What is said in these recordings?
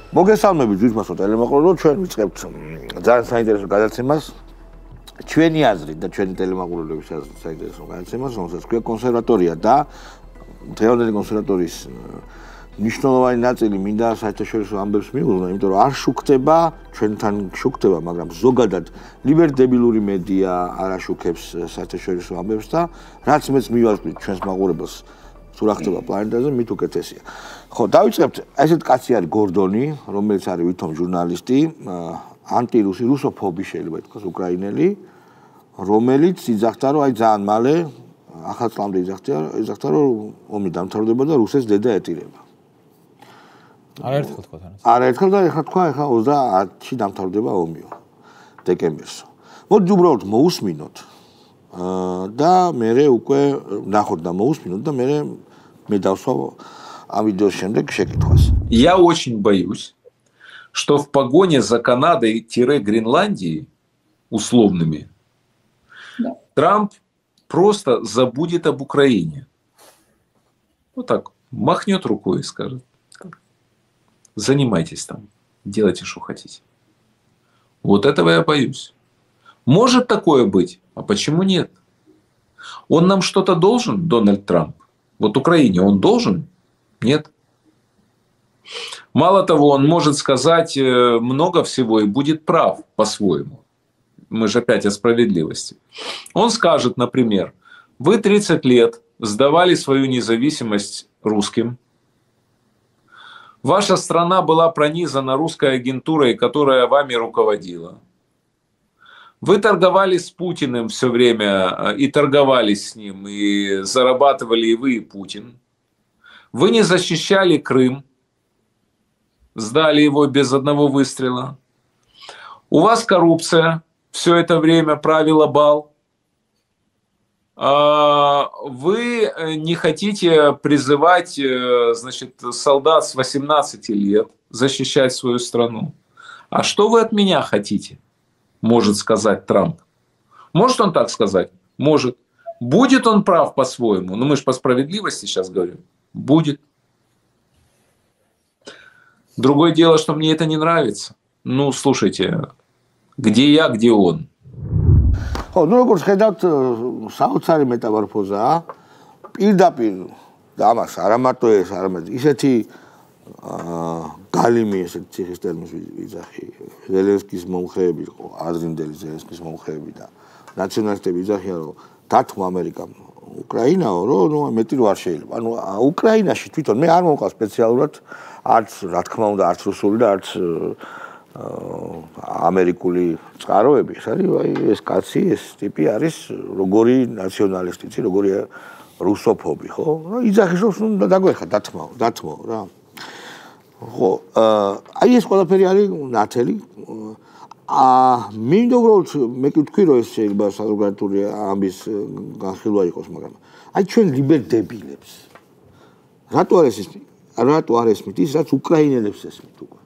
მოგესალმებით ძვირფასო ტელემაყურებელო, ჩვენ ვიწყებთ ძალიან საინტერესო გადაცემას. ჩვენი აზრით და ჩვენი ტელემაყურებლების აზრით საინტერესო გადაცემას, რომელსაც ქვია კონსერვატორია და დღევანდელი კონსერვატორიის მნიშვნელოვანი ნაწილი მინდა საერთაშორისო ამბებს მიუღო, იმიტომ რომ არ შუქდება, ჩვენთან შუქდება, მაგრამ ზოგადად ლიბერდებილური მედია არ აშუქებს საერთაშორისო ამბებს და რაც მეც მივარკვით ჩვენს მაყურებელს თუ რა ხდება პლანეტაზე, მით უკეთესია. ხო, დავიწყებთ, ესეთ კაცი არის გორდონი, რომელიც არის ვითომ ჟურნალისტი, ანტირუსი, რუსოფობი შეიძლება ითქვას, უკრაინელი, რომელიც იძახდა, რომ აი ძალიან მალე, ახალ წლამდე იძახდა, რომ ომი დამთავრდება და რუსეთს დედა ეტირება. არაერთხელ თქვა თან. არაერთხელ და ეხლა თქვა, ეხლა 30-ში დამთავრდება ომიო, დეკემბერსო. მოდი უბრალოდ მოусმინოთ და მე უკვე ნახოთ და მოусმინოთ და მე დავსვა ამ ვიდეოს შემდეგ შეკითხვას. Я очень боюсь, что в погоне за Канадой-Гренландией условными Трамп просто забудет об Украине. Вот так, махнет рукой и скажет: занимайтесь там, делайте, что хотите. Вот этого я боюсь. Может такое быть, а почему нет? Он нам что-то должен, Дональд Трамп? Вот Украине он должен? Нет. Мало того, он может сказать много всего и будет прав по-своему. Мы же опять о справедливости. Он скажет, например: вы 30 лет сдавали свою независимость русским. Ваша страна была пронизана русской агентурой, которая вами руководила. Вы торговали с Путиным все время, и торговались с ним, и зарабатывали и вы, и Путин. Вы не защищали Крым, сдали его без одного выстрела. У вас коррупция все это время правила бал. Вы не хотите призывать, значит, солдат с 18 лет защищать свою страну. А что вы от меня хотите? Может сказать Трамп. Может он так сказать? Может. Будет он прав по-своему? Ну мы же по справедливости сейчас говорим. Будет. Другое дело, что мне это не нравится. Ну, слушайте, где я, где он? ხო, ну როგორც ხედავთ, საოცარი მეტამორფოზაა. პირდაპირ და ამას არა მარტო ეს, არამედ ისეთი გალიმი ესეთი ციხის ტერმინს ვიძახი. ზელენსკის მომხრეები, აზრინდელი ზელენსკის მომხრეები და ნაციონალისტები იძახიან, რომ დათმო ამერიკამ უკრაინაო, რომ ნუ მეტი რო არ შეიძლება. ანუ უკრაინაში თვითონ მე არ მომყავს სპეციალურად არც რა თქმა უნდა არც რუსული და არც ამერიკული წყაროები. ეს არის აი ეს კაცი, ეს ტიპი არის როგორი ნაციონალისტი, როგორი რუსოფობი, ხო? იძახის რომ უნდა დაგვეხა დათმო რა. ხო, აი ეს ყველაფერი არის ნათელი. მინდა უბრალოდ მე კი ვთქვი, რომ ეს შეიძლება საზოგადოებრივი ამბის განხილვა იყოს, მაგრამ აი ჩვენ ლიბერდებილებს რატო არ ესმით ის, რაც უკრაინელებს ესმით უკვე?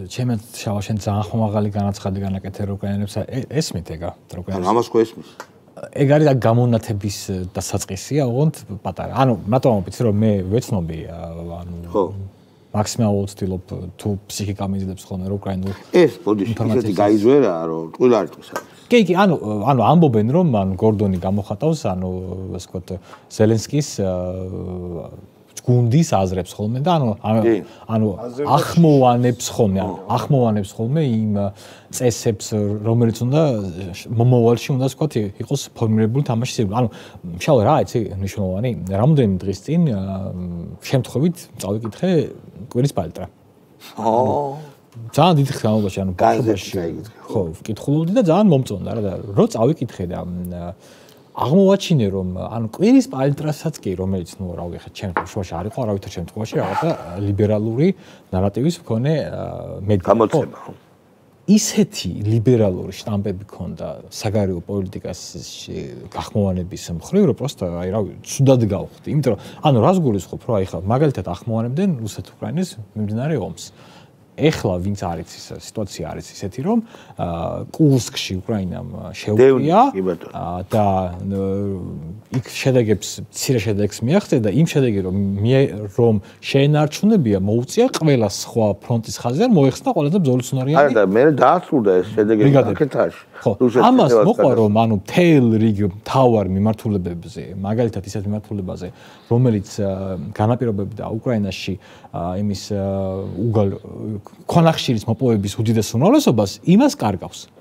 ჩემს შენ ძალიან ხმაღალი განაცხადი განაკეთე უკრაინელებს ესმით ეგა უკრაინელებს. ამას ხო ესმის? ეგ არის და გამონათების დასაწყისია, ოღონდ პატარა. ანუ რატომ ამბობთ, რომ მე ვეცნობი, ანუ ხო. მაქსიმალურად ვცდილობ თუ ფსიქიკა მიზიდებს ხოლმე უკრაინულ. ეს ბოდიში ისეთი გაიზვერაა, რომ ტყუილა არ თქოს. კი, ანუ ამბობენ, რომ გორდონი გამოხატავს, ანუ ასე ვთქვათ, ზელენსკის გუნდის აზრებს ხოლმე და ანუ ახმოვანებს ხოლმე იმ წესებს, რომელიც უნდა მომავალში უნდა ვთქვათ იყოს ფორმირებული თამაშის ირგვლივ. ანუ შავ რა იცი მნიშვნელოვანი, რამოდენიმე დღის წინ შემთხვევით წავიკითხე კვირის პალიტრა. ძალიან დიდი ხნის განმავლობაში, ანუ ბავშვობაში ხო, ვკითხულობდი და ძალიან მომწონდა რა და რო წავიკითხე და აღმოვაჩინე რომ ანუ კვირის პალიტრასაც კი რომელიც ნუ რა ვიცი ჩემ შემთხვევაში არ იყო არავითარ შემთხვევაში რაღაცა ლიბერალური ნარატივის მქონე გამოცემა ხო ისეთი ლიბერალური შტამპები ქონდა საგარეო პოლიტიკას გახმოვანების მხრივ რომ პროსტა აი რა ვიცი ცუდად გავხდი იმიტომ რომ ანუ რას გულისხმობ რომ აი ხა მაგალითად ახმოვანებდნენ რუსეთ-უკრაინის მიმდინარე ომს ეხლა ვინც არის ის სიტუაცია არის ისეთი რომ კურსკში უკრაინამ შეუპია და იქ შედეგებს მცირე შედეგს მიაღწია და იმ შედეგი რომ შეენარჩუნებია მოუწია ყველა სხვა ფრონტის ხაზიდან მოეხსნა ყველაზე ბრძოლისუნარიანი. არა და მე დაასრულდა ეს შედეგი აკეთაში. ამას მოყვა რომ ანუ მთელ რიგ მთავარ მიმართულებებზე, მაგალითად ისეთ მიმართულებაზე, რომელიც განაპირობებდა უკრაინაში იმის ქვანახშირის მოპოვების უდიდეს უმრავლესობას, იმას კარგავს.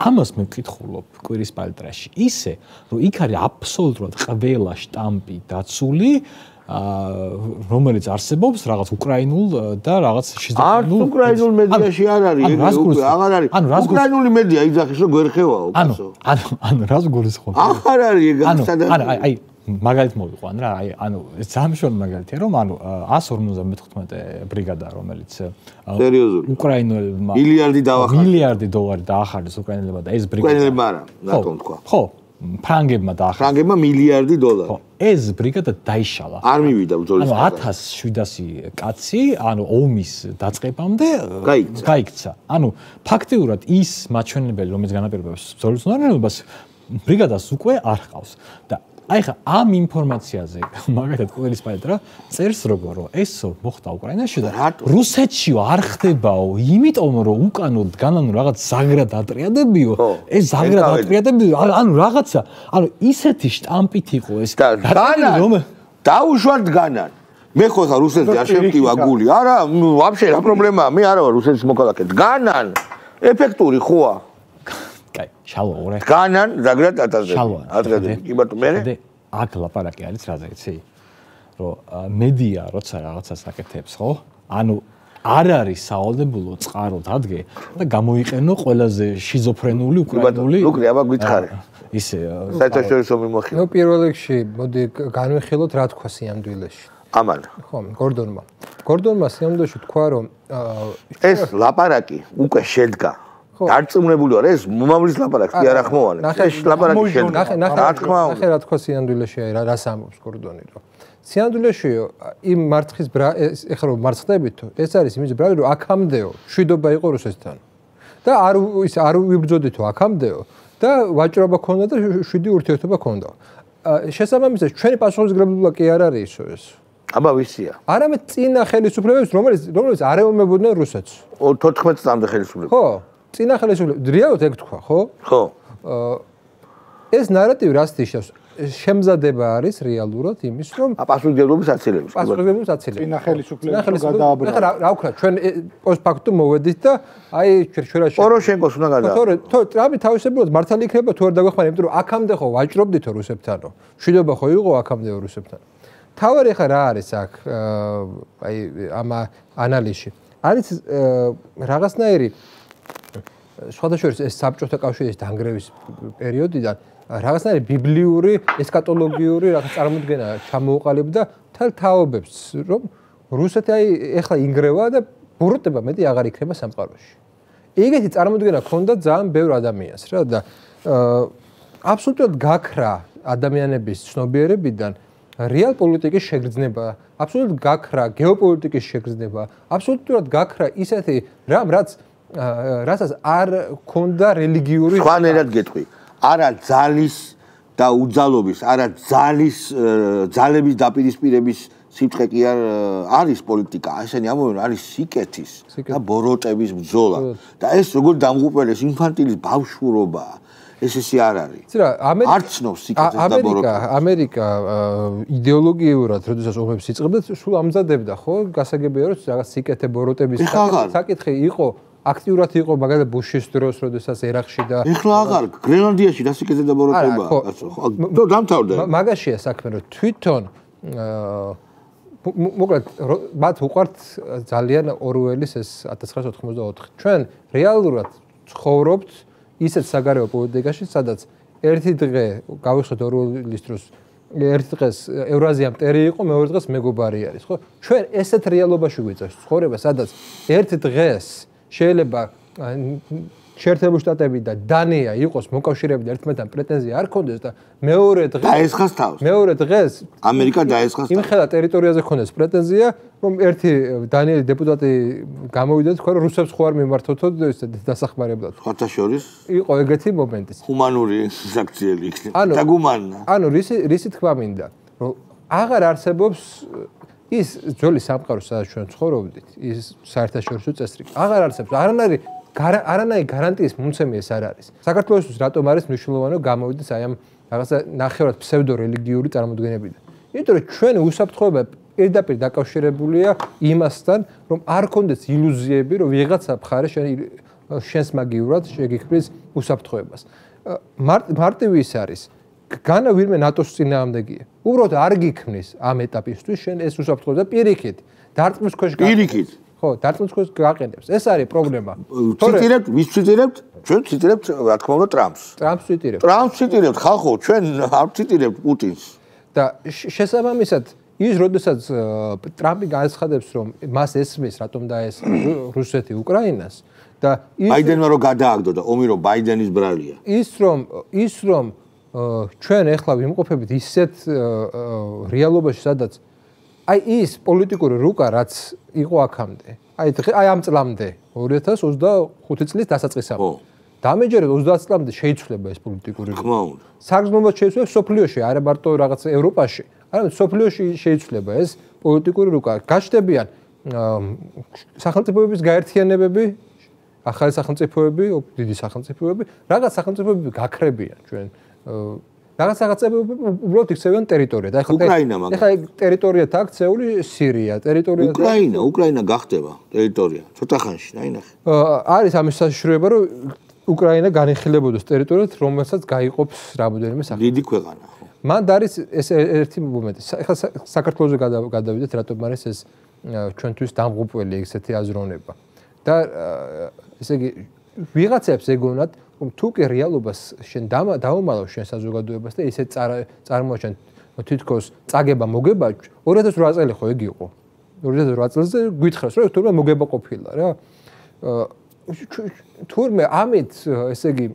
ამას მე ვკითხულობ კვირის პალტრაში ისე რომ იქ არის აბსოლუტურად ყველა შტამპი დაცული რომელიც არსებობს რაღაც უკრაინულ და რაღაც არც უკრაინულ მედიაში არ არის აღარ არის უკრაინული მედია იძახის რომ გვერხევაო ანუ რას გულისხმობ აღარ არის ეგ აი მაგალითად მოვიყვან რა ანუ ზამშონ მაგალითია რომ ანუ 154 ბრიგადა რომელიც სერიოზული უკრაინელებმა მილიარდი დოლარი დაახარეს უკრაინელებმა და ეს ბრიგადა უკრაინელებმა არა რატომ თქვა ხო ფრანგებმა დაახარეს ფრანგებმა მილიარდი დოლარი ხო ეს ბრიგადა დაიშალა არ მივიდა ბრძოლის ანუ 1700 კაცი ანუ ომის დაწყებამდე გაიქცა ანუ ფაქტიურად ის მაჩვენებელი რომელიც განაპირობებს ბრძოლის უნარიანობას ბრიგადას უკვე არ ჰყავს და აი ხა ამ ინფორმაციაზე მაგალითად კვირის პალტრა წერს როგორ რომ ესო მოხდა უკრაინაში და რუსეთში არ ხდებაო იმიტომ რომ უკანოდ განან რაღაც ზაგრად ატრიადებიო ეს ზაგრად ატრიადებიო ანუ რაღაცა ანუ ისეთი შტამპით იყო ეს დაუშვათ განან მე ხო ხა რუსეთში არ შემტივა გული არა ვაფშე რა პრობლემაა მე არა ვარ რუსეთის მოქალაქე განან ეფექტური ხოა კაი, შალვა ორე. განან ზაგრად ატარდება. კი ბატონო, მე აქ ლაპარაკი არის რაზე, იცი? რომ მედია როცა რაღაცას აკეთებს, ხო? ანუ არ არის სავალდებულო წყარო დადგე და გამოიყენო ყველაზე შიზოფრენული უკრაინული. უკრე, აბა გითხარი. ისე საერთაშორისო მიმოხილვა. ნუ პირველ რიგში, მოდი განვიხილოთ რა თქვა სიამდვილეში. ამან. ხო, გორდონმა სიამდვილეში თქვა რომ ეს ლაპარაკი უკვე შედგა. დარწმუნებული ვარ ეს მომავლის ლაპარაკს კი არ ახმოვანებ ეს ლაპარაკი შედგა ნახე რა თქვა სიამდვილეში რას ამბობს გორდონი რომ სიამდვილეში იმ მარცხის ეხლა რომ მარცხდებით ეს არის იმის ბრალი რომ აქამდეო შვიდობა იყო რუსეთთან და არ ვიბრძოდითო აქამდეო და ვაჭრობა ქონდა და შვიდი ურთიერთობა ქონდა შესაბამისად ჩვენი პასუხისმგებლობა კი არ არის ისო ეს აბა ვისია არამედ წინა ხელისუფლებებს რომელიც არ ეომებოდნენ რუსეთს 14 წამდე ხელისუფლება ხო წინა ხელისუფლება რეალურად ეგ თქვა, ხო? ხო. ეს ნარატივი რას ნიშნავს? შემზადება არის რეალურად იმის, რომ პასუხისმგებლობის აცილების. პასუხისმგებლობის აცილების. წინა ხელისუფლება გადააბრალა. ეხლა რა ვქნა, ჩვენ პოსტფაქტუ მოვედით და აი ჩვენ პოროშენკოს უნდა გადააბრალა. თორე ტრამპი თავისებურად მართალი იქნება თუ არ დაგვეხმარა, იმიტომ რომ აქამდე ხო ვაჭრობდითო რუსებთანო. შვიდობა ხო იყო აქამდე რუსებთან. თავარი ხა რა არის აქ აი ამ ანალიზში. არის რაღაცნაირი სხვადასხვა ეს საბჭოთა კავშირის დანგრევის პერიოდიდან რაღაცნაირი ბიბლიური ესკატოლოგიური რაღაც წარმოდგენა ჩამოუყალიბდა თელ თაობებს რომ რუსეთი აი ეხლა ინგრევა და ბოროტება მეტი აღარ იქნება სამყაროში. ეგეთი წარმოდგენა ქონდა ძალიან ბევრ ადამიანს რა და აბსოლუტურად გაქრა ადამიანების ცნობიერებიდან რეალ პოლიტიკის შეგრძნება, აბსოლუტურად გაქრა გეოპოლიტიკის შეგრძნება, აბსოლუტურად გაქრა ისეთი რამ რასაც არ ქონდა რელიგიური სხვანაირად გეტყვი არა ძალის და უძალობის არა ძალების დაპირისპირების სიწყე კი არ არის პოლიტიკა ესენი ამბობენ არის სიკეთის და ბოროტების ბრძოლა და ეს როგორ დამღუპველეს ინფანტილის ბავშვურობაა ეს ისე არ არის. იცი რა, არ ცნობს სიკეთეს და ბოროტებას. ამერიკა იდეოლოგიურად, როდესაც ომებს იწყებდა, სულ ამზადებდა, ხო? გასაგებია რომ რაღაც სიკეთე ბოროტების საკითხი იყო, აქტიურად იყო, მაგალითად ბუშის დროს, როდესაც ერაყში და ეხლა აღარ, გრენლანდიაში და სიკეთე და ბოროტება. ხო, დამთავრდა. მაგაშია საქმე, რომ თვითონ მოკლედ მათ უყვართ ძალიან ორუელის ეს 1984. ჩვენ რეალურად ცხოვრობთ ისეთ საგარეო პოლიტიკაში, სადაც ერთი დღე გავიხსენოთ ორუელის დროს, ერთ დღეს ევრაზია მტერი იყო, მეორე დღეს მეგობარი არის, ხო? ჩვენ ესეთ რეალობაში გვიწევს ცხოვრება, სადაც ერთ დღეს შეიძლება შეერთებული შტატები და დანია იყოს მოკავშირეები და ერთმანეთთან პრეტენზია არ ქონდეს და მეორე დღეს ამერიკა დაესხა იმხელა ტერიტორიაზე ქონდეს პრეტენზია რომ ერთი დანიელი დეპუტატი გამოვიდა და თქვა რომ რუსებს ხო არ მიმართოთო დასახმარებლად ხოთა შორის იყო ეგეთი მომენტიც ჰუმანური საქციელი იქნება დაგუმანნა ანუ რისი თქვა მინდა რომ აღარ არსებობს ის ძველი სამყარო სადაც ჩვენ ცხოვრობდით ის საერთაშორისო წესრიგი აღარ არსებობს არანაირი გარანტიის მომცემი ეს არ არის. საქართველოსთვის რატომ არის მნიშვნელოვანი გამოვიდეს აი ამ რაღაცა ნახევრად ფსევდორელიგიური წარმოდგენებიდან. იმიტომ რომ ჩვენი უსაფრთხოება პირდაპირ დაკავშირებულია იმასთან, რომ არ კონდეს ილუზიები, რომ ვიღაცა მხარე შენს მაგივრად შეგიქმნის უსაფრთხოებას. მარტივი ის არის. განა ვინმე ნატოს წინააღმდეგია. უბრალოდ არ გიქმნის ამ ეტაპისთვის შენ ეს უსაფრთხოება და პირიქით დარტყმის ქვეშ პირიქით ხო, დარტყმის ქვეშ გაყენებს. ეს არის პრობლემა. ციტირებთ, ვის ციტირებთ? ჩვენ ციტირებთ, რა თქმა უნდა, ტრამპს. ტრამპს ციტირებთ. ტრამპს ციტირებთ, ხალხო, ჩვენ არ ციტირებთ პუტინს. და შესაბამისად, ის როდესაც ტრამპი განაცხადებს, რომ მას ესმის, რატომ დაესხა რუსეთი უკრაინას და ბაიდენმა რო გადააგდო და ომი რო ბაიდენის ბრალია. ის რომ ჩვენ ახლა ვიმყოფებით ისეთ რეალობაში, სადაც აი ის პოლიტიკური რუკა რაც იყო აქამდე. აი ამ წლამდე 2025 წლის დასაწყისამდე. დამეჯერეთ 30 წლამდე შეიცვლება ეს პოლიტიკური რუკა. საგრძნობლად შეიცვლება სოფლიოში, არა მარტო რაღაც ევროპაში, არამედ სოფლიოში შეიცვლება ეს პოლიტიკური რუკა. გაჩნდებიან სახელმწიფოების გაერთიანებები, ახალი სახელმწიფოები, დიდი სახელმწიფოები, რაღაც სახელმწიფოები გაქრებიან ჩვენ რაღაც უბრალოდ იქცევიან ტერიტორიად. ეხლა ტერიტორიად აქცეული სირია, ტერიტორია უკრაინა გახდება ტერიტორია. ცოტა ხანში, ნაინახე. არის ამის საშიშროება, რომ უკრაინა განიხილებოდეს ტერიტორიად, რომელსაც გაიყოფს რამოდენიმე სახე. დიდი ქვეყანა. მან არის ეს ერთი მომენტი. ეხლა საქართველოზე გადავიდეთ, რატომ არის ეს ჩვენთვის დამღუპველი ესეთი აზროვნება. და ესე იგი ვიღაცებს ეგონათ თუ კი რეალობას შენ დაუმალავ შენ საზოგადოებას და ისე წარმოაჩენ თითქოს წაგება მოგება 2008 წელი ხო ეგ იყო 2008 წელზე გითხრას რომ თურმე მოგება ყოფილა რა თურმე ამით ესე იგი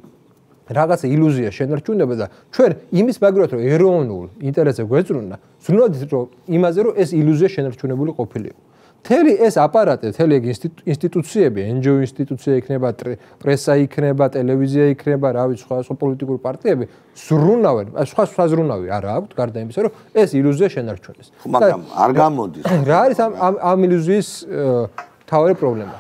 რაღაცა ილუზია შენარჩუნება და ჩვენ იმის მაგრად რომ ეროვნულ ინტერესზე გვეწრუნა ზრუნავდით რომ იმაზე რომ ეს ილუზია შენარჩუნებული ყოფილიყო მთელი ეს აპარატი, მთელი ინსტიტუციები, NGO ინსტიტუცია იქნება, პრესა იქნება, ტელევიზია იქნება, რა ვიცი, სხვა პოლიტიკური პარტიები ზრუნავენ, სხვა ზრუნავი არა აქვთ, გარდა იმისა, რომ ეს ილუზია შენარჩუნეს. მაგრამ არ გამოდის. რა არის ამ ილუზიის მთავარი პრობლემა?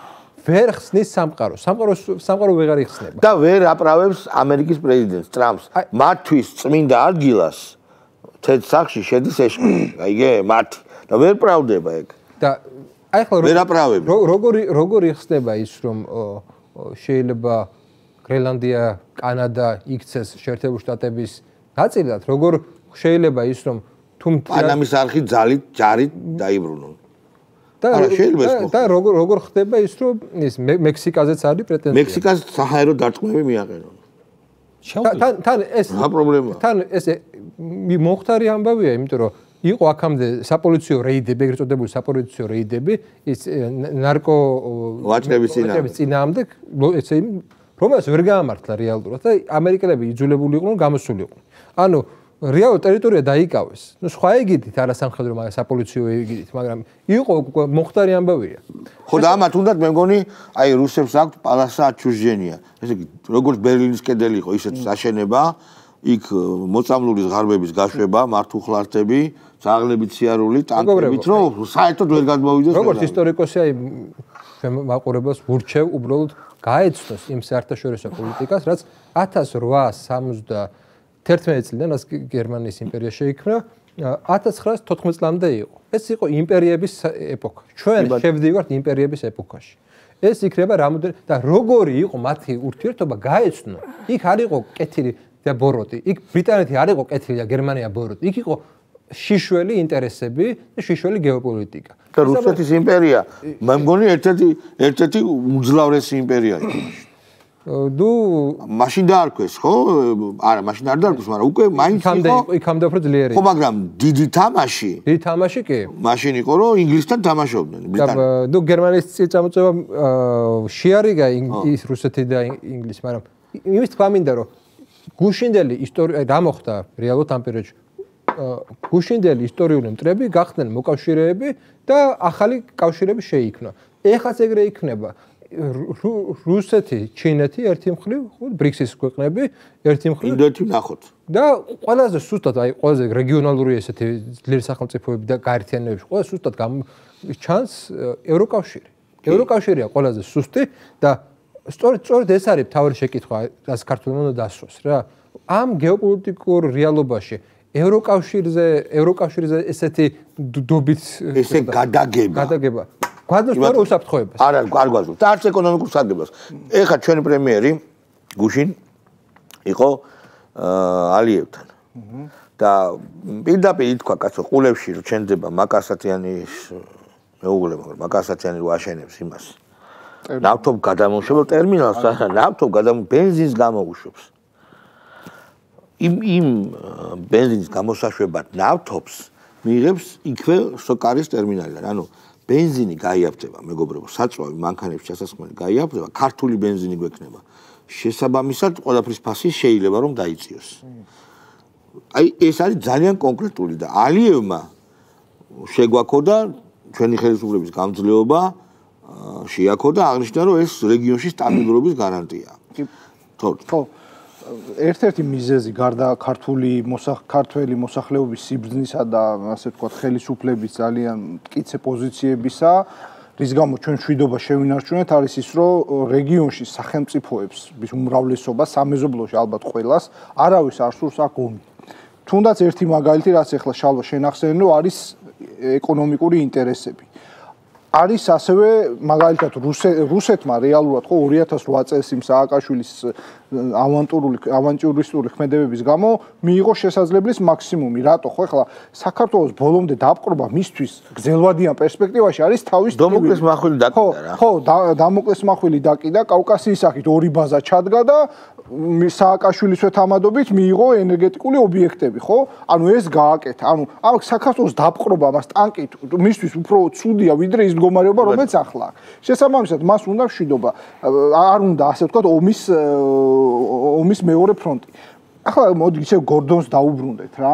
ვერ ხსნის სამყარო. სამყარო ვეღარ იხსნება. და ვერ აპრავებს ამერიკის პრეზიდენტს ტრამპს. მათთვის წმინდა ადგილას თეთრ სახში შედის ეშმაკი. აიგე, მათ და ვერ პრავდება ეგ. და აი ახლა როგორი იხსნება ის რომ შეიძლება გრენლანდია, კანადა იქცეს შეერთებული შტატების ნაწილად, როგორ შეიძლება ის რომ თუ პანამის არხი ჯარით დაიბრუნონ. და როგორ ხდება ის რომ ის მექსიკაზეც არის პრეტენზია. მექსიკას საჰაერო დარტყმები მიაყენონ. თან ეს რა პრობლემაა? თან ეს მოხდარი ამბავია, იმიტომ რომ იყო აქამდე საპოლიციო რეიდები, ეგრეთ წოდებული საპოლიციო რეიდები, ის ნარკო ვაჭრების წინააღმდეგ, ესე რომელსაც ვერ გაამართლა რეალურად და ამერიკელები იძულებული იყვნენ გამოსული იყვნენ. ანუ რეალურ ტერიტორია დაიკავეს. ნუ სხვა ეგიდით, არა სამხედრო, მაგრამ საპოლიციო ეგიდით, მაგრამ იყო მოხდარი ამბავია. ხო და ამათ უნდათ მე მგონი, აი რუსებს აქვთ პალასა отчуждения. ესე იგი, როგორც ბერლინის კედელი იყო, ისეთ აშენება, იქ მოწამლურის ღარბების გაშვება, მართუხლართები, ძაღლებით სიარული, ტანკებით, რომ საერთოდ ვერ გადმოვიდეს. როგორც ისტორიკოსი აი მაყურებელს ვურჩევ უბრალოდ გაეცნოს იმ საერთაშორისო პოლიტიკას, რაც 1871 წლიდან, რაც გერმანიის იმპერია შეიქმნა, 1914 წლამდე იყო. ეს იყო იმპერიების ეპოქა. ჩვენ შევდივართ იმპერიების ეპოქაში. ეს იქნება რამოდენ და როგორი იყო მათი ურთიერთობა გაეცნო. იქ არ იყო კეთილი და ბოროტი. იქ ბრიტანეთი არ იყო კეთილი და გერმანია ბოროტი. იქ იყო შიშველი ინტერესები და შიშველი გეოპოლიტიკა. და რუსეთის იმპერია, მე მგონი ერთ-ერთი უმძლავრესი იმპერია იყო. ნუ მაშინ დაარქვეს, ხო? არა, მაშინ არ დაარქვეს, მაგრამ უკვე მაინც იქამდე უფრო ძლიერი. ხო, მაგრამ დიდი თამაში კი. მაშინ იყო, რომ ინგლისთან თამაშობდნენ, ბრიტანეთთან. ნუ გერმანიის წამოწევა შეარიგა ის რუსეთი და ინგლისი, მაგრამ იმის თქვა მინდა, რომ გუშინდელი ისტორია რა მოხდა რეალურად ამ პერიოდში. გუშინდელი ისტორიული მტრები გახდნენ მოკავშირეები და ახალი კავშირები შეიქმნა. ეხაც ეგრე იქნება. რუსეთი, ჩინეთი ერთი მხრივ, ბრიქსის ქვეყნები ერთი მხრივ. ინდოეთი ნახოთ. და ყველაზე სუსტად, აი ყველაზე რეგიონალური ესეთი ძლიერი სახელმწიფოები და გაერთიანებებში ყველაზე სუსტად ჩანს ევროკავშირი. ევროკავშირია ყველაზე სუსტი და სწორედ ეს არის თავი შეკითხვა, რაც ქართულმა უნდა დასვას რა. ამ გეოპოლიტიკურ რეალობაში ევროკავშირზე ესეთი დობით ესე გადაგება. გვაძლევს თორე უსაფრთხოებას. არ გვაძლევს. და არც ეკონომიკურ საგებას. ეხლა ჩვენი პრემიერი გუშინ იყო ალიევთან. და პირდაპირ ითქვა კაცო ყულებში რომ ჩენდება მაკასათიანის მეუღლე, მაგრამ მაკასათიანი რო აშენებს იმას. ნავთობ გადამუშავებელ ტერმინალს, ნავთობ ბენზინს გამოუშვებს. იმ ბენზინის გამოსაშვებად ნავთობს მიიღებს იქვე სოკარის ტერმინალიდან. ანუ ბენზინი გაიაფდება, მეგობრებო, საწვავი მანქანებში ჩასასხმელი გაიაფდება, ქართული ბენზინი გვექნება. შესაბამისად, ყველაფრის ფასი შეიძლება რომ დაიწიოს. აი ეს არის ძალიან კონკრეტული და ალიევმა შეგვაქოდა ჩვენი ხელისუფლების გამძლეობა შეაქოდა აღნიშნა რომ ეს რეგიონში სტაბილურობის გარანტია. ხო. ერთ-ერთი მიზეზი გარდა ქართული მოსახლეობის სიბრძნისა და ასე ვთქვათ ხელისუფლების ძალიან მტკიცე პოზიციებისა, რის გამო ჩვენ მშვიდობა შევინარჩუნეთ, არის ის, რომ რეგიონში სახელმწიფოებს უმრავლესობა სამეზობლოში ალბათ ყველას არავის არ სურს აქ ომი. თუნდაც ერთი მაგალითი, რაც ახლა შალვა შენახსენე, რომ არის ეკონომიკური ინტერესები. არის ასევე მაგალითად რუსეთმა რეალურად ხო 2008 წელს იმ სააკაშვილის ავანტიურისტული ქმედებების გამო მიიღო შესაძლებლობის მაქსიმუმი. რატო ხო ახლა საქართველოს ბოლომდე დაპყრობა მისთვის გრძელვადიან პერსპექტივაში არის თავის დომოკლეს მახვილი დაკიდა რა. ხო, დამოკლეს მახვილი დაკიდა, კავკასიის სახით ორი ბაზა ჩადგა და სააკაშვილის თამადობით მიიღო ენერგეტიკული ობიექტები, ხო? ანუ ეს გააკეთა. ანუ ამ საქართველოს დაპყრობა მას ტანკით მისთვის უფრო ცუდია ვიდრე ის მდგომარეობა, რომელიც ახლა აქვს. შესაბამისად, მას უნდა მშვიდობა. არ უნდა ასე ვთქვათ ომის მეორე ფრონტი. ახლა მოდი ისე გორდონს დაუბრუნდეთ რა.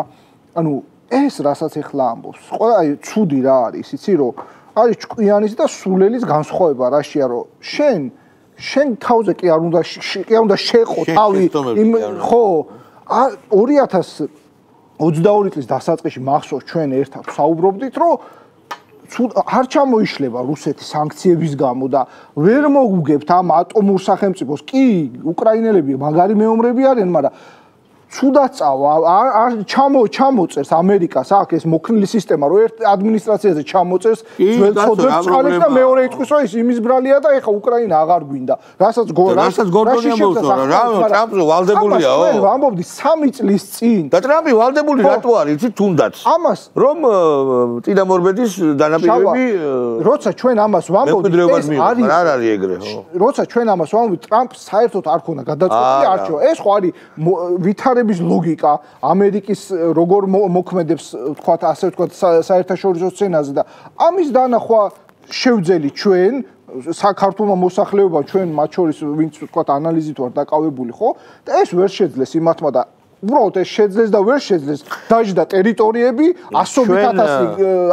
ანუ ეს რასაც ახლა ამბობს, ყველა აი ცუდი რა არის, იცი რომ არის ჭკვიანის და სულელის განსხვავება რაშია რომ შენ თავზე კი არ უნდა შეყო თავი ხო 2022 წლის დასაწყისში მახსოვს ჩვენ ერთად საუბრობდით რომ არ ჩამოიშლება რუსეთი სანქციების გამო და ვერ მოგუგებთ ამ ატომურ სახელმწიფოს კი უკრაინელები მაგარი მეომრები არიან მაგრამ ცუდად წავა არ ჩამოწერს ამერიკას აქ ეს მოქნილი სისტემა რომ ერთ ადმინისტრაციაზე ჩამოწერს ძველ ცოდვებს წყალებს და მეორე იტყვის რომ ის იმის ბრალია და ეხა უკრაინა აღარ გვინდა რასაც გორდონია მოსწორა რა ტრამპი ვალდებულიაო ამას ვამბობდი 3 წლის წინ და ტრამპი ვალდებული რატო არის იცი თუნდაც ამას რომ ტიდამორბედის დანაპირები როცა ჩვენ ამას ვამბობთ ეს არის არ არის ეგრე ხო როცა ჩვენ ამას ვამბობთ ტრამპს საერთოდ არ ქონა გადაწყვეტილი არჩევა ეს ხო არის ვითარების ლოგიკა ამერიკის როგორ მოქმედებს თქვათ ასე ვთქვათ საერთაშორისო სცენაზე და ამის დანახვა შევძელი ჩვენ საქართველოს მოსახლეობა ჩვენ მათ შორის ვინც ვთქვათ ანალიზით ვარ დაკავებული ხო და ეს ვერ შეძლეს იმათმა და უბრალოდ ეს შეძლეს და ვერ შეძლეს დაждდა ტერიტორიები 100,000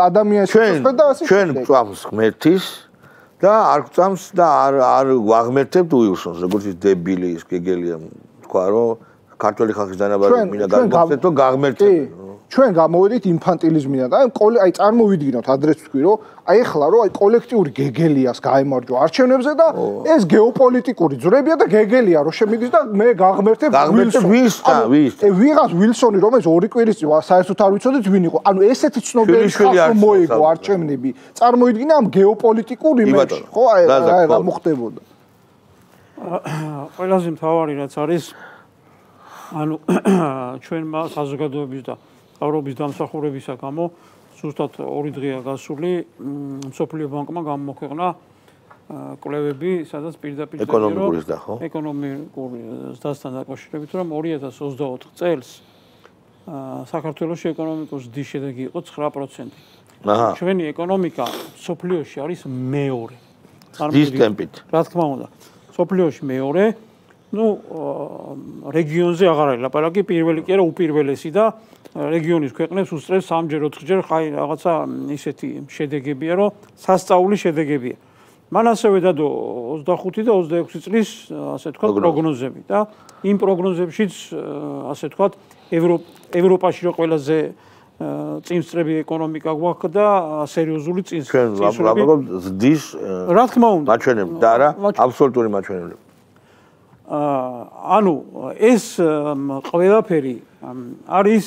ადამიანის შეხვედრა და ასე ჩვენ გვწამს ღმერთის და არ გვწამს და არ ვაღმერთებთ უილსონს როგორც ის დებილი ის გეგელია თქვა რომ ქართული ხალხის დანაბარი მინდა გამოვხდეთ რომ გაღმერთებენ ჩვენ გამოვედით ინფანტილიზმიდან და აი წარმოვიდგინოთ ადრეც თქვი რომ აი ახლა რომ აი კოლექტიური გეგელიას გაემარჯვა არჩევნებზე და ეს გეოპოლიტიკური ძვრებია და გეგელია რომ შემიდის და მე გაღმერთებ ვიღაც ვილსონი რომელიც 2 კვირის წინ საერთოდ არ ვიცოდით ვინ იყო ანუ ესეთი ცნობილი ხალხი მოიგო არჩევნები წარმოიდგინე ამ გეოპოლიტიკურ იმედში ხო აი რა მოხდებოდა ყველაზე მთავარი რაც არის ანუ ჩვენმა საზოგადოების და წყაროების დამსახურებისა გამო ზუსტად 2 დღეა გასული მსოფლიო ბანკმა გამოქვეყნა კვლევები, სადაც პირდაპირ ეკონომიკური ზრდა, ხო? ეკონომიკური ზრდასთან დაკავშირებით, რომ 2024 წელს საქართველოს ეკონომიკის ზრდის შედეგი იყო 9%. ჩვენი ეკონომიკა სოფლიოში არის მეორე. ზრდის ტემპით. რა თქმა უნდა, სოფლიოში მეორე, რეგიონზე აღარ არის ლაპარაკი, პირველი კი არა, უპირველესი და რეგიონის ქვეყნებს უსწრებს 3-ჯერ 4-ჯერ რაღაცა ისეთი შედეგებია, რომ სასწაული შედეგებია. მან ასევე დადო 25 და 26 წლის ასე თქვა პროგნოზები და იმ პროგნოზებშიც ასე თქვა ევროპაში რო ყველაზე წინსწრები ეკონომიკა გვაქვს და სერიოზული წინსწრები. ზრდის რა თქმა უნდა. მაჩვენებლები და არა აბსოლუტური მაჩვენებლები. ანუ ეს ყველაფერი არის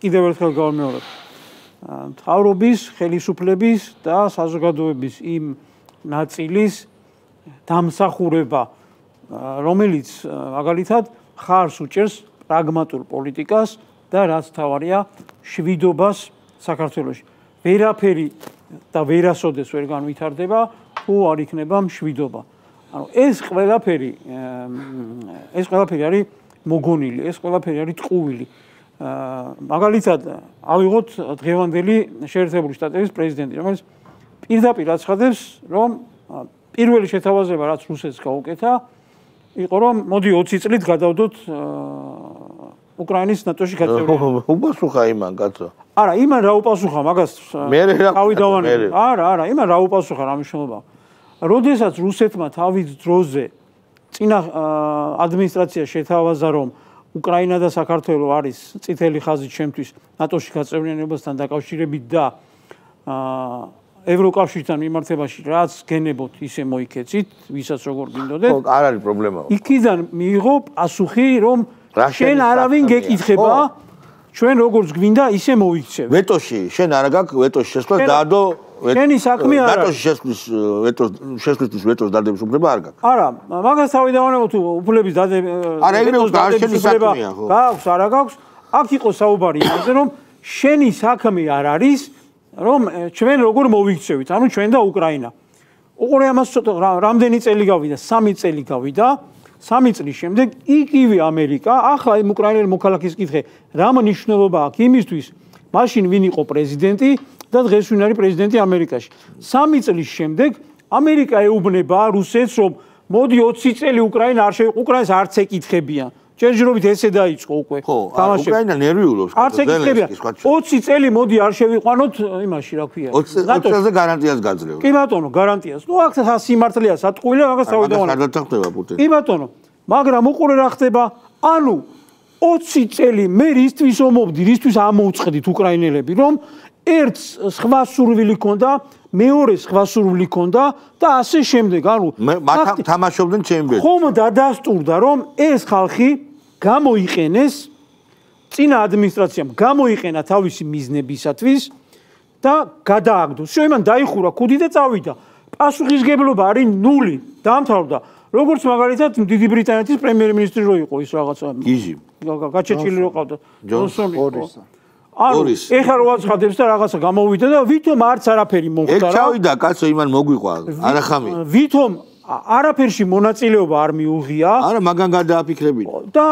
კიდევ ერთხელ გავიმეორებ. მთავრობის, ხელისუფლების და საზოგადოების იმ ნაწილის დამსახურება, რომელიც მაგალითად ხარს უჭერს პრაგმატულ პოლიტიკას და რაც თავარია შვიდობას საქართველოში. ვერაფერი და ვერასოდეს ვერ განვითარდება, თუ არ იქნება მშვიდობა. ანუ ეს ყველაფერი არის მოგონილი, ეს ყველაფერი არის ტყუილი. მაგალითად, ავიღოთ დღევანდელი შეერთებული შტატების პრეზიდენტი, რომელიც პირდაპირ აცხადებს, რომ პირველი შეთავაზება, რაც რუსეთს გაუკეთა, იყო რომ მოდი 20 წლით გადავდოთ უკრაინის ნატოში გაწევრიანებას. უპასუხა იმან, კაცო. არა, იმან რა უპასუხა, მაგას თავი დავანებო. არა, იმან რა უპასუხა რა მნიშვნელობა. როდესაც რუსეთმა თავის დროზე წინა ადმინისტრაცია შეთავაზა, რომ უკრაინა და საქართველო არის წითელი ხაზი ჩემთვის ნატოში გაწევრიანებასთან დაკავშირებით და ევროკავშირთან მიმართებაში რაც გენებოთ, ისე მოიქეცით, ვისაც როგორ გინდოდეთ. ხო, არ არის პრობლემა. იქიდან მიიღო პასუხი, რომ შენ არავინ გეკითხება, ჩვენ როგორც გვინდა, ისე მოიქცევ. ვეტოში, შენ არა გაქვს ვეტოში შესვლა დაადო შენი საქმე არა. ნატოში შესვლის ვეტოს დადების უფლება არ გაქვს. არა, მაგას თავი დავანებო თუ უფლების დადების. არა, ეგრე შენი საქმეა, ხო? გაქვს, არა გაქვს. აქ იყო საუბარი იმაზე, რომ შენი საქმე არ არის, რომ ჩვენ როგორ მოვიქცევით, ანუ ჩვენ და უკრაინა. უყურე ამას ცოტა რამდენი წელი გავიდა? 3 წელი გავიდა. 3 წლის შემდეგ იგივე ამერიკა, ახლა იმ უკრაინელი მოქალაქის კითხე, რა მნიშვნელობა აქვს იმისთვის, მაშინ ვინ იყო პრეზიდენტი და დღეს ვინ არის პრეზიდენტი ამერიკაში. 3 წლის შემდეგ ამერიკა ეუბნება რუსეთს, რომ მოდი 20 წელი უკრაინას არც ეკითხებიან. ჯერჯერობით ესე დაიწყო უკვე. ხო, უკრაინა ნერვიულობს. არც ეკითხებიან. 20 წელი მოდი არ შევიყვანოთ იმაში, რა ქვია. 20 წელზე გარანტიას გაძლევს. კი ბატონო, გარანტიას. აქ სიმართლეა, სატყუილია, მაგას თავი დავანებო. მაგას არ ხდება პუტინი. კი ბატონო, მაგრამ უყურე რა ხდება? ანუ 20 წელი მე რისთვის ომობდი, რისთვის ამოუწყდით უკრაინელები, რომ ერთ სხვა სურვილი ქონდა, მეორე სხვა სურვილი ქონდა და ასე შემდეგ. ანუ მათ თამაშობდნენ ჩემპიონს. ხომ დადასტურდა, რომ ეს ხალხი გამოიყენეს წინა ადმინისტრაციამ გამოიყენა თავისი მიზნებისათვის და გადააგდოს. შოიმან დაიხურა ქუდი და წავიდა. პასუხისგებლობა არის 0. დაამთავრდა. როგორც მაგალითად დიდი ბრიტანეთის პრემიერ-მინისტრი რო იყო ის რაღაცა. გიჟი. გაჩეჩილი რო ყავდა. ჯონსონი. ანუ ეხლა რო აცხადებს და რაღაცა გამოვიდა და ვითომ არც არაფერი მომხდარა. ეგ ჩავიდა კაცო იმან მოგვიყვა. არახამი. ვითომ არაფერში მონაწილეობა არ მიუღია. არა, მაგან გადააფიქრებით. და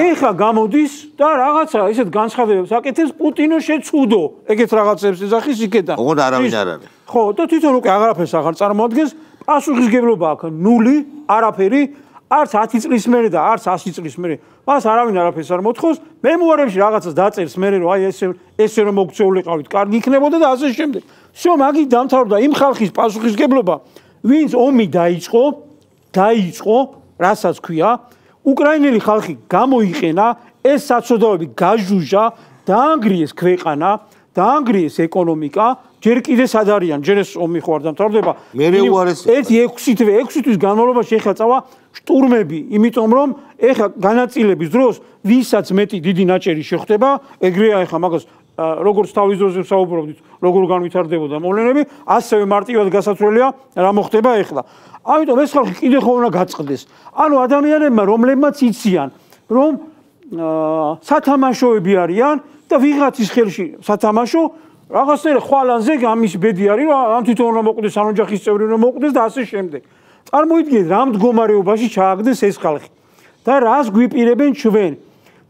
ეხლა გამოდის და რაღაცა ისეთ განცხადებებს აკეთებს პუტინო შეცუდო. ეგეთ რაღაცებს ეძახის იქიდან. ოღონდ არავინ არ არის. ხო, და თვითონ უკვე აღარაფერს აღარ წარმოადგენს. პასუხისგებლობა აქვს 0, არაფერი, არც 10 წლის მერე და არც 100 წლის მერე. მას არავინ არაფერს არ მოთხოვს. მემუარებში რაღაცას დაწერს მერე რომ აი ესე რომ მოქცეულიყავით, კარგი იქნებოდა და ასე შემდეგ. всё, მაგით დამთავრდა იმ ხალხის პასუხისგებლობა, ვინც ომი დაიწყო, რასაც ქვია, უკრაინელი ხალხი გამოიყენა, ეს საცოდავები გაჟუჟა, დაანგრიეს ქვეყანა, დაანგრიეს ეკონომიკა, ჯერ კიდე სად არიან, ჯერ ეს ომი ხო არ დამთავრდება. მერე უარეს 6 თვის განმავლობაში ეხლა წავა შტურმები, იმიტომ რომ ეხლა განაწილების დროს ვისაც მეტი დიდი ნაჭერი შეხვდება, ეგრეა ეხლა მაგას როგორც თავის დროზე საუბრობდით, როგორ განვითარდებოდა მოვლენები, ასევე მარტივად გასაცვლელია რა მოხდება ეხლა. ამიტომ ეს ხალხი კიდე ხო უნდა გაწყდეს. ანუ ადამიანებმა, რომლებმაც იციან, რომ სათამაშოები არიან და ვიღაცის ხელში სათამაშო რაღაცნაირად ხვალანზე ამის ბედი არის, რომ ამ თვითონ უნდა მოკვდეს, ან ოჯახის წევრი უნდა მოკვდეს და ასე შემდეგ. წარმოიდგინეთ რა მდგომარეობაში ჩააგდეს ეს ხალხი და რას გვიპირებენ ჩვენ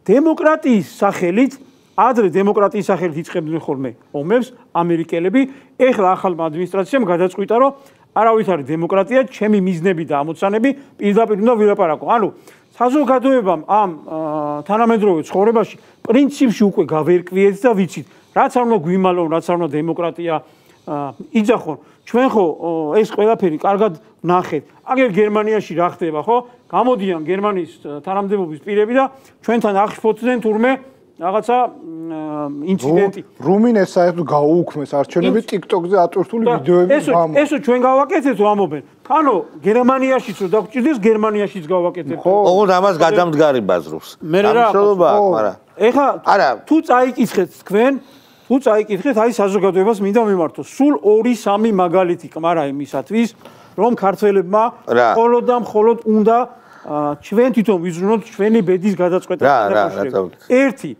დემოკრატიის სახელით ადრე დემოკრატიის სახელით იწყებდნენ ხოლმე ომებს ამერიკელები ეხლა ახალმა ადმინისტრაციამ გადაწყვიტა რომ არავით არის დემოკრატია ჩემი მიზნები და ამოცანები პირდაპირ უნდა ვილაპარაკო ანუ საზოგადოებამ ამ თანამედროვე ცხოვრებაში პრინციპში უკვე გავერკვიეთ და ვიცით რაც არ უნდა გვიმალონ რაც არ უნდა დემოკრატია იძახონ ჩვენ ხო ეს ყველაფერი კარგად ნახეთ აგერ გერმანიაში რა ხდება ხო გამოდიან გერმანიის თანამდებობის პირები და ჩვენთან აღშფოთდნენ თურმე რაღაცა ინციდენტი რუმინეს საერთოდ გაუუქმეს არჩევნები TikTok-ზე ატვირთული ვიდეოები ესო ჩვენ გავაკეთეთ ამობენ ანუ გერმანიაშიც რო დაგჭირდეს გერმანიაშიც გავაკეთეთ ოღონდ ამას გადამდგარი ბაზრობს ამშობლობა მაგრამ ეხა თუ წაიკითხეთ თქვენ თუ წაიკითხეთ აი საზოგადოებას მინდა მიმართოს სულ 2-3 მაგალითი კმარა იმისათვის რომ ქართველებმა მხოლოდ და მხოლოდ უნდა ჩვენ თვითონ ვიზრუნოთ ჩვენი ბედის გადაწყვეტა ერთი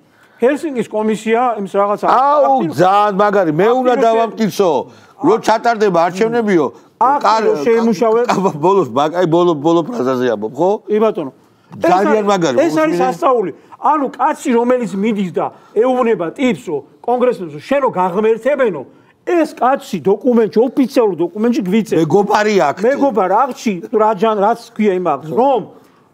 ჰელსინკის კომისია იმის რაღაცა აუ ძალიან მაგარი მე უნდა დავამტკიცო რო ჩატარდება არჩევნებიო შეიმუშავეთ ბოლოს აი ბოლო ფრაზაზე ამბობ ხო კი ბატონო ძალიან მაგარი ეს არის სასწაული ანუ კაცი რომელიც მიდის და ეუბნება ტიპს რომ კონგრესმენს შენ რო გაღმერთებენო ეს კაცი დოკუმენტში ოფიციალურ დოკუმენტში გვიწევს მეგობარი აქვს მეგობარ აღჩი რაჯან რაც ქვია იმ აქვს რომ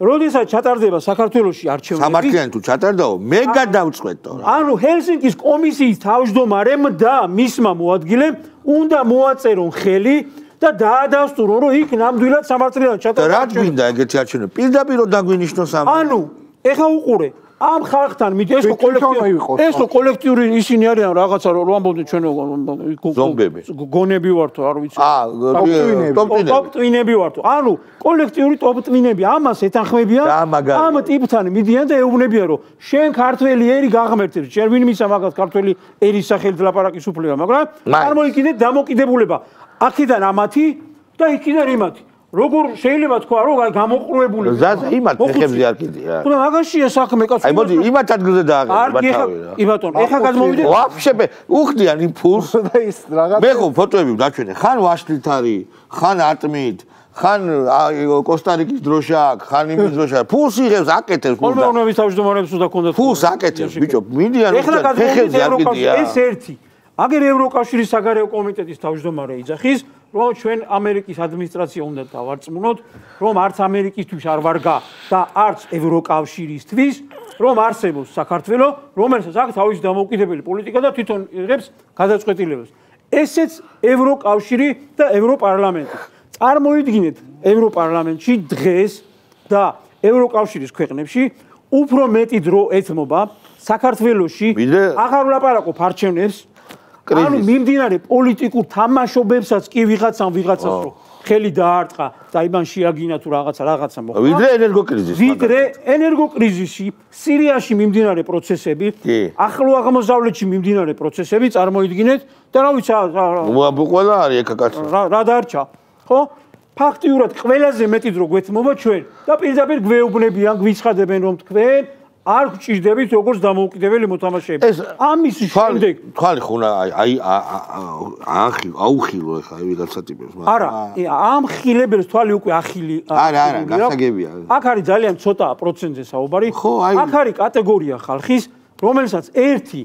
როდესაც ჩატარდება საქართველოში არჩევნები სამართლიანი თუ ჩატარდაო მე გადავწყვეტო რა ანუ ჰელსინკის კომისიის თავმჯდომარემ და მისმა მოადგილემ უნდა მოაწერონ ხელი და დაადასტურონ რომ იქ ნამდვილად სამართლიანი ჩატარდება რა გვინდა ეგეთი არჩევნები პირდაპირ დაგვილიშნოს ამ ანუ ეხა უყურე ამ ხალხთან მით ეს ხო კოლექტიური ისინი არიან რაღაცა რომ ამბობდნენ ჩვენ გონები ვართო არ ვიცი ტოპტვინები ვართო ანუ კოლექტიური ტოპტვინები ამას ეთანხმებიან ამ ტიპთან მიდიან და ეუბნებიან რომ შენ ქართველი ერი გაღმერთებს ჯერ ვინ მისცა მაგას ქართველი ერის სახელით ლაპარაკის უფლება მაგრამ წარმოიდგინეთ დამოკიდებულება აქედან ამათი და იქიდან იმათი როგორ შეიძლება თქვა რომ გამოყრუებული იმათ ხებზე არ კიდია ხო მაგაშია საქმე კაცო აი მოდი იმათ ადგილზე დააღებება თავი რა კი ბატონო ეხა გადმოვიდეთ ვაფშე უხდიან იმ ფულს და ის რაღაც მე ხო ფოტოები დაჩვენე ხან ვაშლით არის ხან ატმით ხან კოსტარიკის დროშა აქვს ხან იმის დროშა ფულს იღებს აკეთებს ხოლმე უნების თავმჯდომარებს უნდა ქონდეთ ფულს აკეთებს ბიჭო მინდიან ხებზე არ კიდია ეს ერთი აგერ ევროკავშირის საგარეო კომიტეტის თავმჯდომარე იძახის რომ ჩვენ ამერიკის ადმინისტრაცია უნდა დავარწმუნოთ რომ არც ამერიკისთვის არ ვარგა და არც ევროკავშირისთვის რომ არსებობს საქართველო რომელსაც აქვს თავისი დამოუკიდებელი პოლიტიკა და თვითონ იღებს გადაწყვეტილებებს ესეც ევროკავშირი და ევროპარლამენტი წარმოიდგინეთ ევროპარლამენტში დღეს და ევროკავშირის ქვეყნებში უფრო მეტი დრო ეთმობა საქართველოში აღარ ვლაპარაკობ არჩევნებს ანუ მიმდინარე პოლიტიკურ თამაშობებსაც კი ვიღაცამ რომ ხელი დაარტყა და იმან შეაგინა თუ რაღაცა მოხდა ვიდრე ენერგოკრიზისი ვიდრე ენერგოკრიზისი სირიაში მიმდინარე პროცესები ახლო აღმოსავლეთში მიმდინარე პროცესები წარმოიდგინეთ და რა ვიცი ყველა არის ეკა კაცი რა დარჩა ხო ფაქტიურად ყველაზე მეტი დრო გვეთმობა ჩვენ და პირდაპირ გვეუბნებიან გვიცხადებენ რომ თქვენ არ გჭირდებით როგორც დამოუკიდებელი მოთამაშეები. ამის შემდეგ თქვალი ხო აი აუხილო ხა ვიღაცა ტიპებს მაგრამ არა ამ ხილებელს თვალი უკვე ახილი არა გასაგებია აქ არის ძალიან ცოტა პროცენტზე საუბარი აქ არის კატეგორია ხალხის რომელსაც ერთი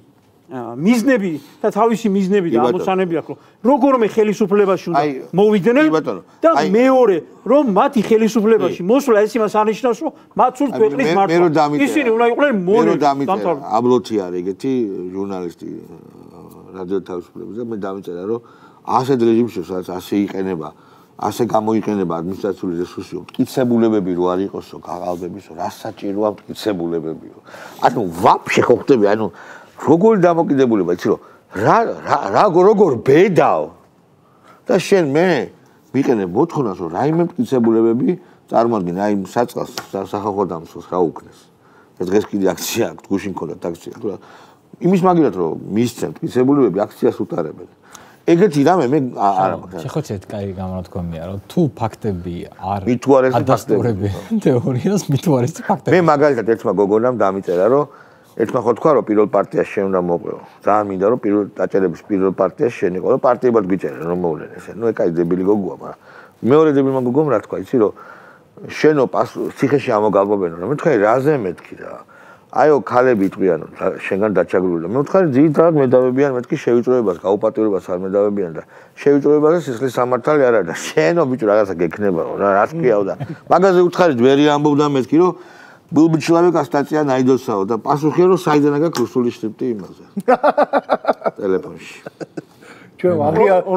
მიზნები და თავისი მიზნები და ამოცანები აქვს რომ როგორმე ხელისუფლებაში უნდა მოვიდნენ და მეორე რომ მათი ხელისუფლებაში მოსვლა ეს იმას არნიშნავს რომ მათ სულ ქვეყნის მართვა ისინი უნდა იყვნენ მონები აბლოთი არის ეგეთი ჟურნალისტი რადიო თავისუფლების და მე დამიწერა რომ ასეთ რეჟიმში სადაც ასე იყენება ასე გამოიყენება ადმინისტრაციული რესურსი მტკიცებულებები რო არ იყოსო გაღალბებისო რა საჭიროა მტკიცებულებებიო ანუ ვაფშე ხო ხდები ანუ როგორი დამოკიდებულება იცი რომ რა როგორ ბედაო და შენ მე მიყენებ მოთხოვნას რომ რაიმე მტკიცებულებები წარმოადგენ აი საწყას სახალხო დამსოს რა უკნეს ეს დღეს კიდე აქცია აქვს გუშინ მქონდათ აქცია თუ რა იმის მაგილად რომ მისცემ მტკიცებულებები აქციას უტარებენ ეგეთი რამე მე არა მაქვს შეხოცეთ კაი გამონათქვამია რომ თუ ფაქტები არ ადასტურებენ თეორიას მითوارეს ფაქტები მე მაგალითად ერთმა გოგონამ დამიწერა რომ ერთმა ხო თქვა რომ პირველ პარტიაში შენ უნდა მოყვეო ძალიან მინდა რომ პირველ დაჭერების პირველ პარტიაში შენ იყო რომ პარტიებად გიჭერენ რომ მოვლენ ესე ნუ ეკაი დებილი გოგოა მაგრამ მეორე დებილმა გოგომ რა თქვა, იცი რომ შენო ციხეში ამოგალბობენო, მე თქვი რაზე მეთქი რა. აიო ქალები იტყვიანო, შენგან დაჩაგრული და მე ვთხარი ძირითადად მედავებიან, მეთქი შევიწროებას, გაუპატიურებას არ მედავებიან და შევიწროებაზე სისხლის სამართალი არ არის და შენო ბიჭო რაღაცა გექნებაო რა, რას ქვიაო და მაგაზე ვთხარი ვერი ამბობდა მეთქი რომ Был человек, статья найдется, да пасухеру сайдена как русули штипты имაზე. Телефонში. ჩვენ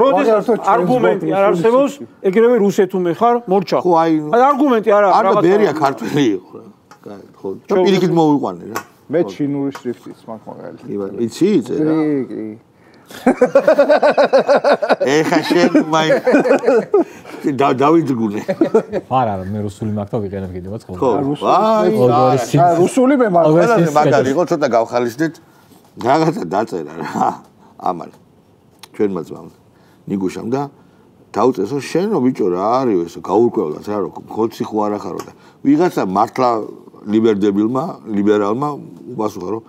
როდის არგუმენტი არ არსებობს, ეგრევე რუსეთუმე ხარ, მორჩა. ხო აი არგუმენტი არ არის. არა ბერია ქართველი იყო რა. ხო, პირიქით მოვიყვანე რა. მე ჩინური შრიფტიც მაქვს მაგალითად. იცი წერა? კი. ეხა შენ მაი დავიძგუნე. არა, მე რუსული მაქვს და ვიყენებ კიდევაც ხოლმე. ხო. აი, რუსული მე მაქვს. ყველაზე მაგარი იყო, ცოტა გავხალისდეთ. რაღაცა დაწერა რა. ამან. ჩვენმა ძმამ ნიგუშამ და დაუწესო შენო ბიჭო რა არის ეს გაურკვევლად რა რო ხოცი ხო არ ახარო და ვიღაცა მართლა ლიბერალმა უპასუხა რომ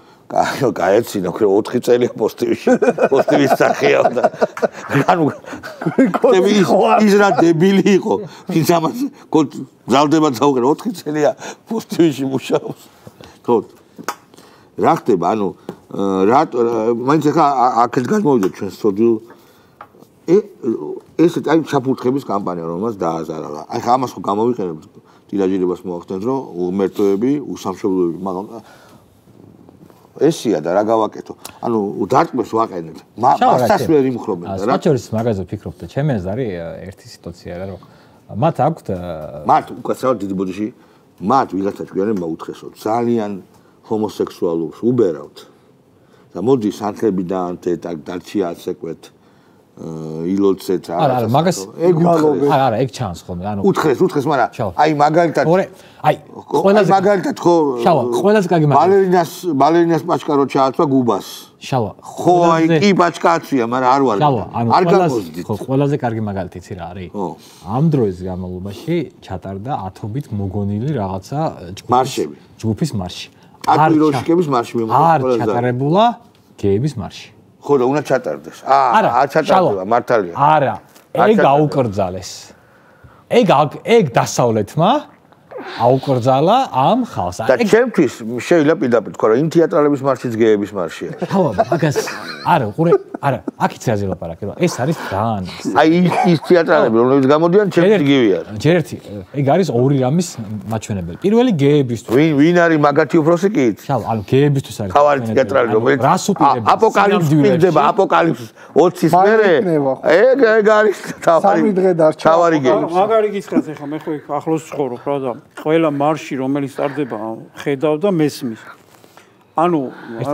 გაეცინა ხო 4 წელია პოსტივის სახეა და ანუ ის რა დებილი იყო ის ამას ზალდება წაუყრა 4 წელია პოსტივში მუშაობს ხო რა ხდება ანუ მაინც ახლა აქეთ გამოვიდეთ ჩვენ სოდილ ეს აი ჩაფურთხების კამპანია რომელსაც დააზარა. აი ხა ამას ხო გამოვიყენებთ ტირაჟირებას მოახდენთ რომ უმერთოები, უსამშობლოები, მაგრამ ესია და რა გავაკეთო. ანუ დარტყმებს ვაყენებთ. მასას ვერ იმხრობენ და რა. საჭირო მაგაზე ვფიქრობ და ჩემი აზარი ერთი სიტუაცია რა რომ მათ აქვთ მათ უკაცრავად დიდი ბოდიში მათ ვიღაცა ჩვენი მოუთხესო ძალიან ჰომოსექსუალურს უბერავთ. და მოდი სანთლებიდან დარჩია ასეკვეთ ილოცეთ არა მაგას არა ეგ ჩანს ხოლმე ანუ უთხეს მაგრამ აი მაგალითად აი ყველაზე მაგალითად ხო შავა ყველაზე კარგი მაგალითი ბალერინას პაჩკა რო ჩააცვა გუბას შავა ხო აი კი პაჩკა აცვია მაგრამ არ ვარ არ გამოზდით ხო ყველაზე კარგი მაგალითი იცი რა არის ამ დროის განმავლობაში ჩატარდა ათობით მოგონილი რაღაცა ჯგუფის მარში აპიროშკების მარში არ ჩატარებულა გეების მარში ხო და უნდა ჩატარდეს არ ჩატარდება მართალია არა ეგ აუკრძალეს ეგ დასავლეთმა აუკრძალა ამ ხალხს და ჩემთვის შეიძლება პირდაპირ თქვა რომ იმ თეატრალების მარშიც გეების მარშია ხო მაგას არა ყურე არა აქიც აზე ლაპარაკი რომ ეს არის ძალიან აი ის თეატრალები რომლებიც გამოდიან ჩემთვის იგივე არის ჯერ ერთი ეგ არის ორი რამის მაჩვენებელი პირველი გეებისთვის ვინ არის მაგათი უფროსი კი შავ ანუ გეებისთვის არის თავარი თეატრალი რომელიც აპოკალიფსი პირდება აპოკალიფსი 20-ის მერე ეგ არის თავარი დღე დარჩა თავარი გეები მაგარი გითხრათ ეხა მე ხო ახლოს ცხოვრობ რა და ყველა მარში რომელიც ტარდება ხედავ და მესმის ანუ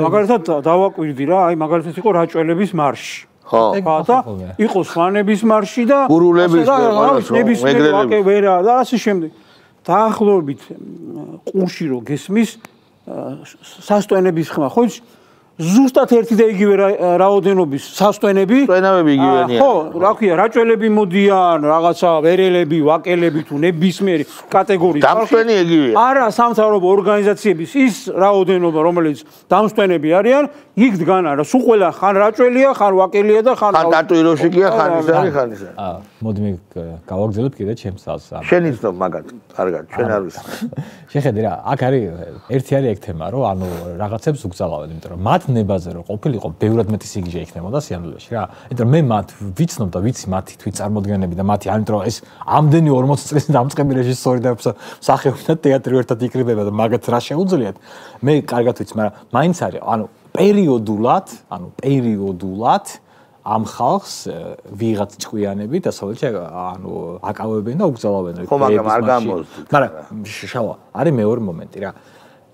მაგალითად დავაკვირდი რა აი მაგალითად იყო რაჭველების მარში ხო და იყო სვანების მარში და გურულების მეგრელების ვერა და ასე შემდეგ დაახლოებით ყურში რო გესმის სასტვენების ხმა ხო ზუსტად ერთი და იგივე რაოდენობის სასტვენები სტვენები იგივენია ხო რა ქვია რაჭველები მოდიან რაღაცა ვერელები ვაკელები თუ ნებისმიერი კატეგორიის დამსვენი იგივეა არა სამთავრობო ორგანიზაციების ის რაოდენობა რომელიც დამსვენები არიან იქ დგან არა სულ ყველა ხან რაჭველია ხან ვაკელია და ხან ტატუიროვშიკია ხან ის არის ხან ის არის მოდი მე გავაგზავნებ კიდე ჩემს თავს შენ იცნობ მაგათ კარგად ჩვენ არ ვიცი შეხედე რა აქ არის ერთი არის ეგ თემა რომ ანუ რაღაცებს უგზალავენ იმიტომ რომ მათ ნებაზე რომ ყოფილიყო ბევრად მეტი სიგიჟე იქნებოდა სიამოვნებაში რა. იმიტომ მე მათ ვიცნობ და ვიცი მათი თვით წარმოდგენები და მათი ამიტომ ეს ამდენი 40 წლის დამწყები რეჟისორი და მსახიობი და თეატრი ერთად იკრიბება და მაგათ რა შეუძლიათ. მე კარგად ვიცი, მაგრამ მაინც არის ანუ პერიოდულად ამ ხალხს ვიღაც ჭკვიანები დასავლეთში ანუ აკავებენ და უგზალავენ. ხო მაგრამ არ გამოსდით. მაგრამ შავა არის მეორე მომენტი რა.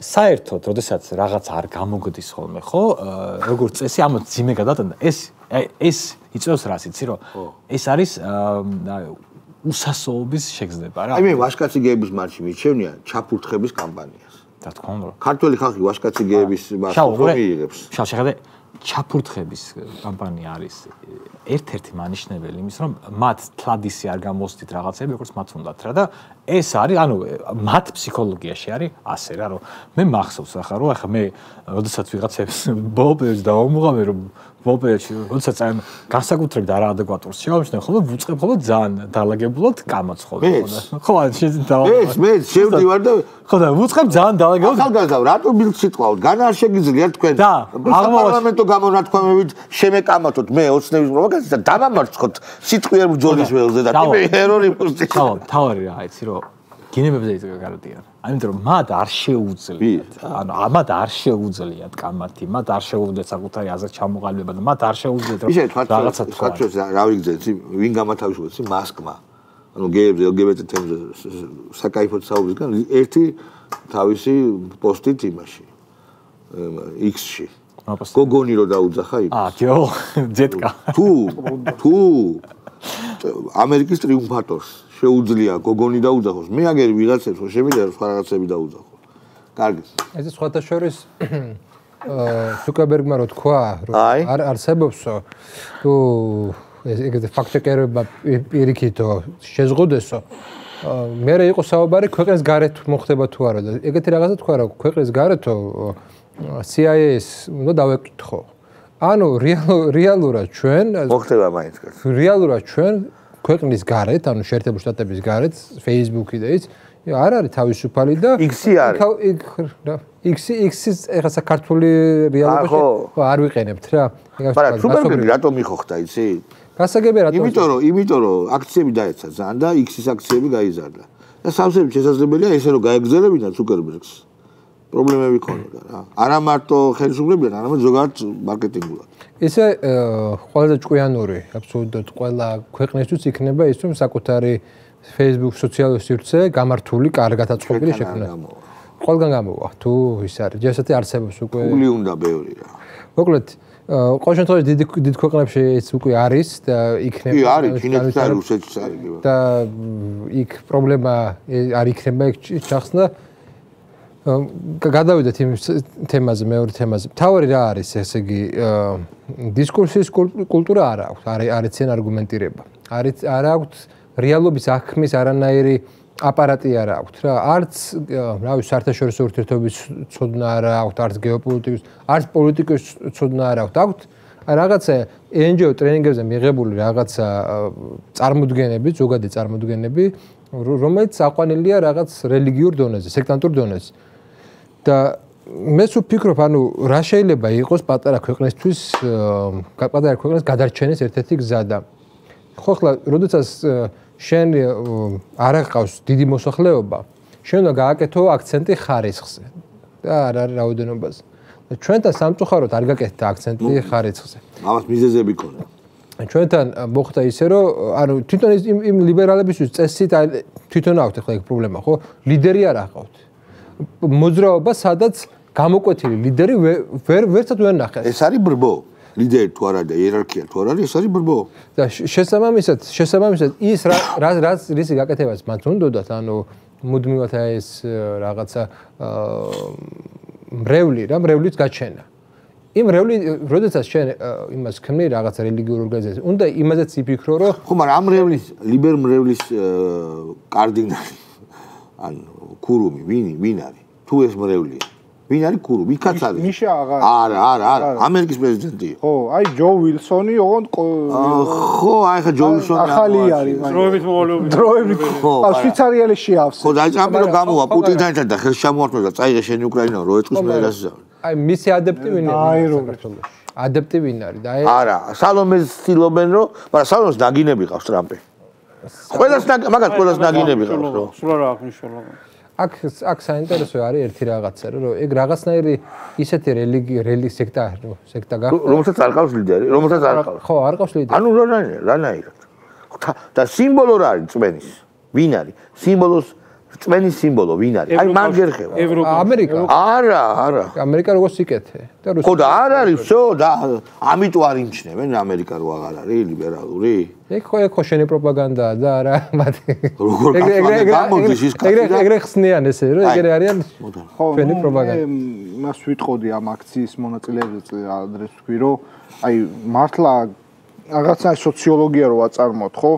საერთოდ, როდესაც რაღაც არ გამოგდის ხოლმე, ხო? როგორც წესი, ამათ ძიმე გადატანდა. ეს იწევს რას, იცი რომ ეს არის უსასოობის შეგრძნება რა. აი მე ვაშკაცი გეების მარში მიჩვენია ჩაფურთხების კამპანიას. რა თქმა უნდა. ქართველი ხალხი ვაშკაცი გეების მარში მიიღებს. შავ შეხედე ჩაფურთხების კამპანია არის ერთ-ერთი მანიშნებელი იმის რომ მათ თლადისი არ გამოსდით რაღაცები როგორც მათ უნდათ რა და ეს არის ანუ მათ ფსიქოლოგიაში არის ასე რა რომ მე მახსოვს ახლა რომ ახლა მე როდესაც ვიღაცებს ბოლოს დავამუღამე რომ მოპერში, როდესაც აი განსაკუთრებით არაადეკვატურს შევამჩნევ, ხოლმე ვუწყებ ხოლმე ძალიან დაალაგებულად კამაც ხოლმე. ხო, მე შევდივარ და ხო და ვუწყებ ძალიან დაალაგებულად. ახალგაზრდა, რატო მილთ სიტყვავთ? განა არ შეგიძლია თქვენ? პარლამენტო გამონათქვამებით შემეკამათოთ მე ოცნების პროპაგანდას და დამამარცხოთ სიტყვიერ ბრძოლის ველზე და ტიპი ერორი პოსტი. თავარი რა, იცი რომ გინებებზე იწება გარდიან. ამიტომ რომ მათ არ შეუძლიათ, ანუ ამათ არ შეუძლიათ კამათი, მათ არ შეუძლიათ საკუთარი აზრით ჩამოყალიბება და მათ არ შეუძლიათ რაღაცა თქვა. რა ვიგზეთ, ვინ გამათავისუფლებს მასკმა. ანუ გეებზე, LGBT თემზე საკაიფოდ საუბრისგან ერთი თავისი პოსტით იმაში. X-ში. გოგონი რო დაუძახა იქ. ჯო, ძეტკა. თუ ამერიკის ტრიუმფატორს შეუძლია გოგონი დაუძახოს. მე აგერ ვიღაცებს ხო შემიძლია სხვა რაღაცები დაუძახო. კარგი. ეს სხვათა შორის ზუკერბერგმა რო თქვა, რომ არ არსებობსო თუ ეგრე ფაქტ-ჩეკერება პირიქითო შეზღუდესო. მე რა იყო საუბარი ქვეყნის გარეთ მოხდება თუ არა და ეგეთი რაღაცა თქვა რა ქვეყნის გარეთო CIA-ს უნდა დავეკითხო. ანუ რეალურად ჩვენ მოხდება მაინც კაც. რეალურად ჩვენ ქვეყნის გარეთ, ანუ შეერთებული შტატების გარეთ, Facebook-ი და ის არ არის თავისუფალი და X-ი არის. X-ის ეხლა საქართველოს რეალობაში არ ვიყენებთ რა. მაგრამ ზუკერბერგი რატომ მიხოხდა, იცი? გასაგებია რატომ? იმიტომ რომ აქციები დაეცა ძალიან და X-ის აქციები გაიზარდა. და სამსები შესაძლებელია ესე რომ გაეგზელებინა ზუკერბერგს. პრობლემები ქონოდა რა. არა მარტო ხელისუფლებიდან, არამედ ზოგადად მარკეტინგულად. ესე ყველაზე ჭკვიანური აბსოლუტურად ყველა ქვეყნისთვის იქნება ის რომ საკუთარი Facebook სოციალური სივრცე გამართული, კარგად აწყობილი შექმნა. ყველგან გამოვა თუ ის არის. ჯერსეთი არსებობს უკვე. ფული უნდა ბევრი რა. მოკლედ ყოველ შემთხვევაში დიდ ქვეყნებში ეს უკვე არის და იქნება. კი არის, ჩინეთიც არის, რუსეთიც არის. და იქ პრობლემა არ იქნება იქ ჩახსნა. გადავიდეთ იმ თემაზე, მეორე თემაზე. თავი რა არის, ესე იგი, დისკურსის კულტურა არ აქვს, არ იციან არგუმენტირება. არ აქვს რეალობის აღქმის არანაირი აპარატი არ აქვს რა. არც, რავი, საერთაშორისო ურთიერთობების ცოდნა არ აქვს, არც გეოპოლიტიკის, არც პოლიტიკის ცოდნა არ აქვს. აქვს რაღაცა NGO ტრენინგებზე მიღებული რაღაცა წარმოდგენები, ზოგადი წარმოდგენები, რომელიც აყვანილია რაღაც რელიგიურ დონეზე, სექტანტურ დონეზე. და მე ვფიქრობ, ანუ რა შეიძლება იყოს პატარა ქვეყნისთვის, პატარა ქვეყნის გადარჩენის ერთ-ერთი გზა და ხო ხლა, როდესაც შენ არ აღყავს დიდი მოსახლეობა, შენ უნდა გააკეთო აქცენტი ხარისხზე და არ არის რაოდენობაზე. და ჩვენთან სამწუხაროდ არ გაკეთდა აქცენტი ხარისხზე. ამას მიზეზები ქონდა. ჩვენთან მოხდა ისე, რომ ანუ თვითონ იმ ლიბერალებისთვის წესით თვითონ აქვს ახლა ეგ პრობლემა, ხო? ლიდერი არ აყავთ. მოძრაობა, სადაც გამოკვეთილი ლიდერი ვერცად ვერ ნახეს. ეს არის ბრბო. ლიდერი თუ არ არის და იერარქია თუ არ არის, ეს არის ბრბო. და შესაბამისად ის რაც რისი გაკეთებას მათ უნდათ, ანუ მუდმივად ეს რაღაცა მრევლით გაჩენა. იმ მრევლი, როდესაც შენ იმას ქმნი რაღაცა რელიგიურ ორგანიზაციას, უნდა იმაზეც იფიქრო, რომ ხო, მაგრამ ამ მრევლის, ლიბერ მრევლის კარდინალი ან ქურუმი ვინ არის? თუ ეს მრევლია. ვინ არის ქურუმი? იქაც არის. მიშა აღარ. არა, ამერიკის პრეზიდენტია. ხო, აი ჯო ვილსონი, ოღონდ ხო, აი ხა ჯო ვილსონი ახალი არის. დროებით მოვალეობი. დროებით. ხო, შვიცარიელი შეავს. ხო, დაიწყამი რომ გამოვა პუტინთან და ხელს ჩამოართმევს და წაიღე შენი უკრაინა რო ეტყვის მე რას აი მისი ადეპტი ვინ არის საქართველოში? ადეპტი ვინ არის? და აი არა, სალომეს ცდილობენ რომ, მაგრამ სალომეს ნაგინები ყავს ტრამპი. ყველას ნაგინები ყავს რო. სულ არა აქვს მნიშვნელობა. აქ საინტერესო არის ერთი რაღაცა, რომ ეგ რაღაცნაირი ისეთი სექტა გახდა, რომელსაც არ ყავს ლიდერი, რომელსაც არ ყავს. ხო, არ ყავს ლიდერი. ანუ რანაირად. და სიმბოლო რა არის წვენის? ვინ არის? სიმბოლოს წვენის სიმბოლო ვინ არის? აი მან გერხება. ამერიკა. არა. ამერიკა როგორც იკეთე. ხო და არ არის, всё და ამიტომ არ იმჩნევენ ამერიკა რო აღარ არის ლიბერალური. ეგ ხო შენი პროპაგანდაა და არა მათი. ეგრე ხსნიან ესე, რომ ეგრე არიან შენი პროპაგანდა. მას ვიტყოდი ამ აქციის მონაწილეებზე ადრეს ვთქვი, რომ აი მართლა რაღაცა სოციოლოგია რო ვაწარმოოთ, ხო?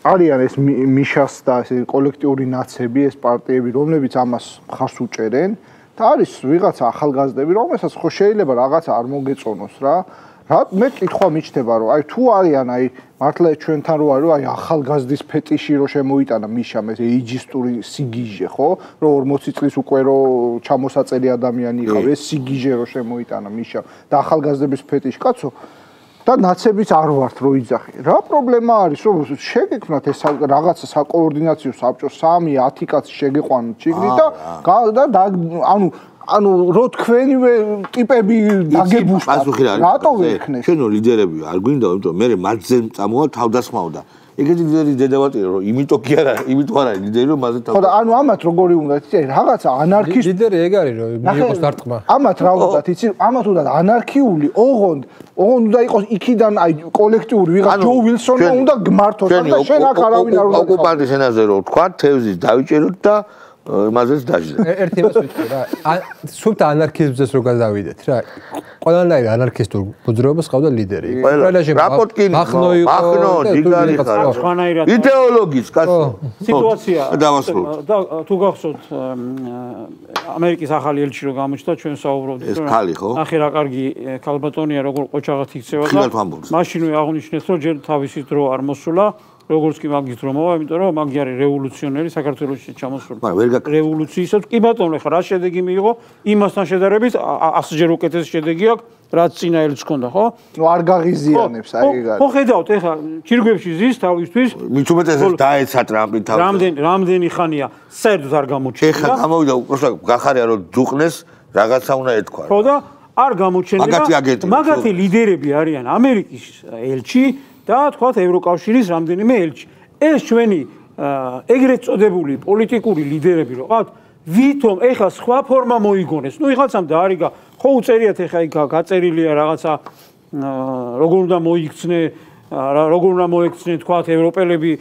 არიან ეს მიშას და ეს კოლექტიური ნაცები, ეს პარტიები, რომლებიც ამას მხარს უჭერენ და არის ვიღაცა ახალგაზრდები, რომელსაც ხო შეიძლება რაღაცა არ მოგეწონოს რა რა მე კითხვა მიჩნდება რომ აი თუ არიან აი მართლა ჩვენთან რო არის აი ახალგაზრდის ფეტიში რო შემოიტანა მიშამ ეს ეიჯისტური სიგიჟე ხო რომ 40 წლის უკვე რო ჩამოსაწერი ადამიანი იყავ ეს სიგიჟე რო შემოიტანა მიშამ და ახალგაზრდების ფეტიში კაცო და ნაცებიც არ ვართ რო იძახი რა პრობლემა არის რომ შეგექმნათ ეს რაღაცა საკოორდინაციო საბჭო 3-10 კაცი შეგეყვანოთ ჩიგნით და ანუ რო თქვენივე ტიპები დაგებუშტათ რატო ვექნეს ჩვენო ლიდერები არ გვინდა იმიტომ მე მათზე წამოვა თავდასხმაო და ეგეთი ლიდერი დედავატია რომ იმიტომ კი არა იმიტომ არ არის ლიდერი რომ მათზე ხო და ანუ ამათ როგორი უნდა იცი რაღაცა ანარქისტ ლიდერი ეგ არის რომ მიიღოს დარტყმა ამათ რა უნდა იცი ამათ უნდა ანარქიული ოღონდ უნდა იყოს იქიდან აი კოლექტიური ვიღაც ჯო ვილსონი უნდა გმართოს და შენ აქ არავინ არ უნდა ოკუპანტის ენაზე რო თქვა თევზის დავიჭეროთ და მაზეც დაждდა. ერთი მას ვიტყვი რა. სულ ანარქიზმზეც რო გადავიდეთ რა. ყველანაირი ანარქისტურ მოძრაობას ყავდა ლიდერი. მახნო, ჯიგარი ხარ. იდეოლოგიის კაცო. სიტუაცია დავასრულოთ. და თუ გახსოვთ ამერიკის ახალი ელჩი რო გამოჩნდა ჩვენ საუბრობდით ეს ხალი ხო? ნახე რა კარგი ქალბატონია როგორ ყოჩაღად იქცევა და მაშინვე აღნიშნეს რომ ჯერ თავისი დრო არ მოსულა როგორც კი მაგის დრო მოვა, იმიტომ რომ მაგი არის რევოლუციონერი საქართველოში ჩამოსული. რევოლუციისას კი ბატონო, ხა რა შედეგი მიიღო? იმასთან შედარებით 100-ჯერ უკეთესი შედეგი აქვს, რაც წინა ელჩს ჰქონდა, ხო? ნუ არ გაღიზიანებს აი ეგ. ხო ხედავთ, ეხლა ჩირგვებში ზის თავისთვის. მით უმეტესად დაეცა ტრამპი თავზე. რამდენი ხანია საერთოდ არ გამოჩენია. ეხლა გამოვიდა უბრალოდ გახარია რომ ძუყნეს რაღაცა უნდა ეთქვა. ხო და არ გამოჩენია. მაგათი ლიდერები არიან ამერიკის ელჩი და თქვათ ევროკავშირის რამდენიმე ელჩი. ეს ჩვენი ეგრეთ წოდებული პოლიტიკური ლიდერები რო ყავთ, ვითომ ეხლა სხვა ფორმა მოიგონეს. ნუ იღაცამ დაარიგა, ხო უწერიათ ეხლა იქ გაწერილია რაღაცა როგორ უნდა მოიქცნე, როგორ უნდა მოექცნენ თქვათ ევროპელები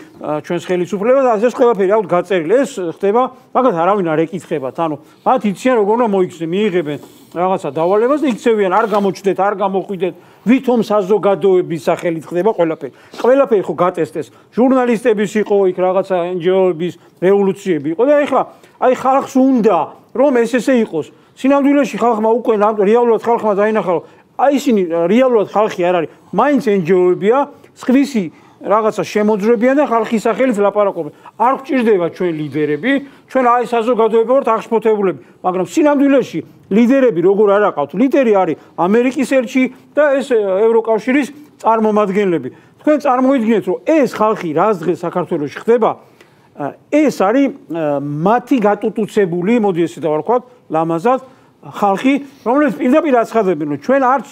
ჩვენს ხელისუფლებას, ეს ყველაფერი აუთ გაწერილი. ეს ხდება, მაგათ არავინ არ ეკითხებათ. ანუ მათ იციან როგორ უნდა მოიქცნენ, მიიღებენ რაღაცა დავალებას და იქცევიან, არ გამოჩნდეთ, არ გამოხვიდეთ. ვითომ საზოგადოების სახელით ხდება ყველაფერი. ყველაფერი ხო გატესტეს. ჟურნალისტების იყო იქ რაღაცა NGO-ების რევოლუციები იყო და ეხლა აი ხალხს უნდა რომ ესე იყოს. სინამდვილეში ხალხმა უკვე რეალურად ხალხმა დაინახა რომ აი ისინი რეალურად ხალხი არ არის. მაინც NGO-ებია, სხვისი რაღაცა შემოძრებიან და ხალხის სახელით ლაპარაკობენ. არ გვჭირდება ჩვენ ლიდერები, ჩვენ აი საზოგადოება ვართ აღშფოთებულები, მაგრამ სინამდვილეში ლიდერები როგორ არ აყავთ? ლიდერი არის ამერიკის ელჩი და ეს ევროკავშირის წარმომადგენლები. თქვენ წარმოიდგინეთ, რომ ეს ხალხი რაც დღეს საქართველოში ხდება, ეს არის მათი გატუტუცებული, მოდი ესე დავარქვათ, ლამაზად ხალხი, რომელიც პირდაპირ აცხადებენ, რომ ჩვენ არც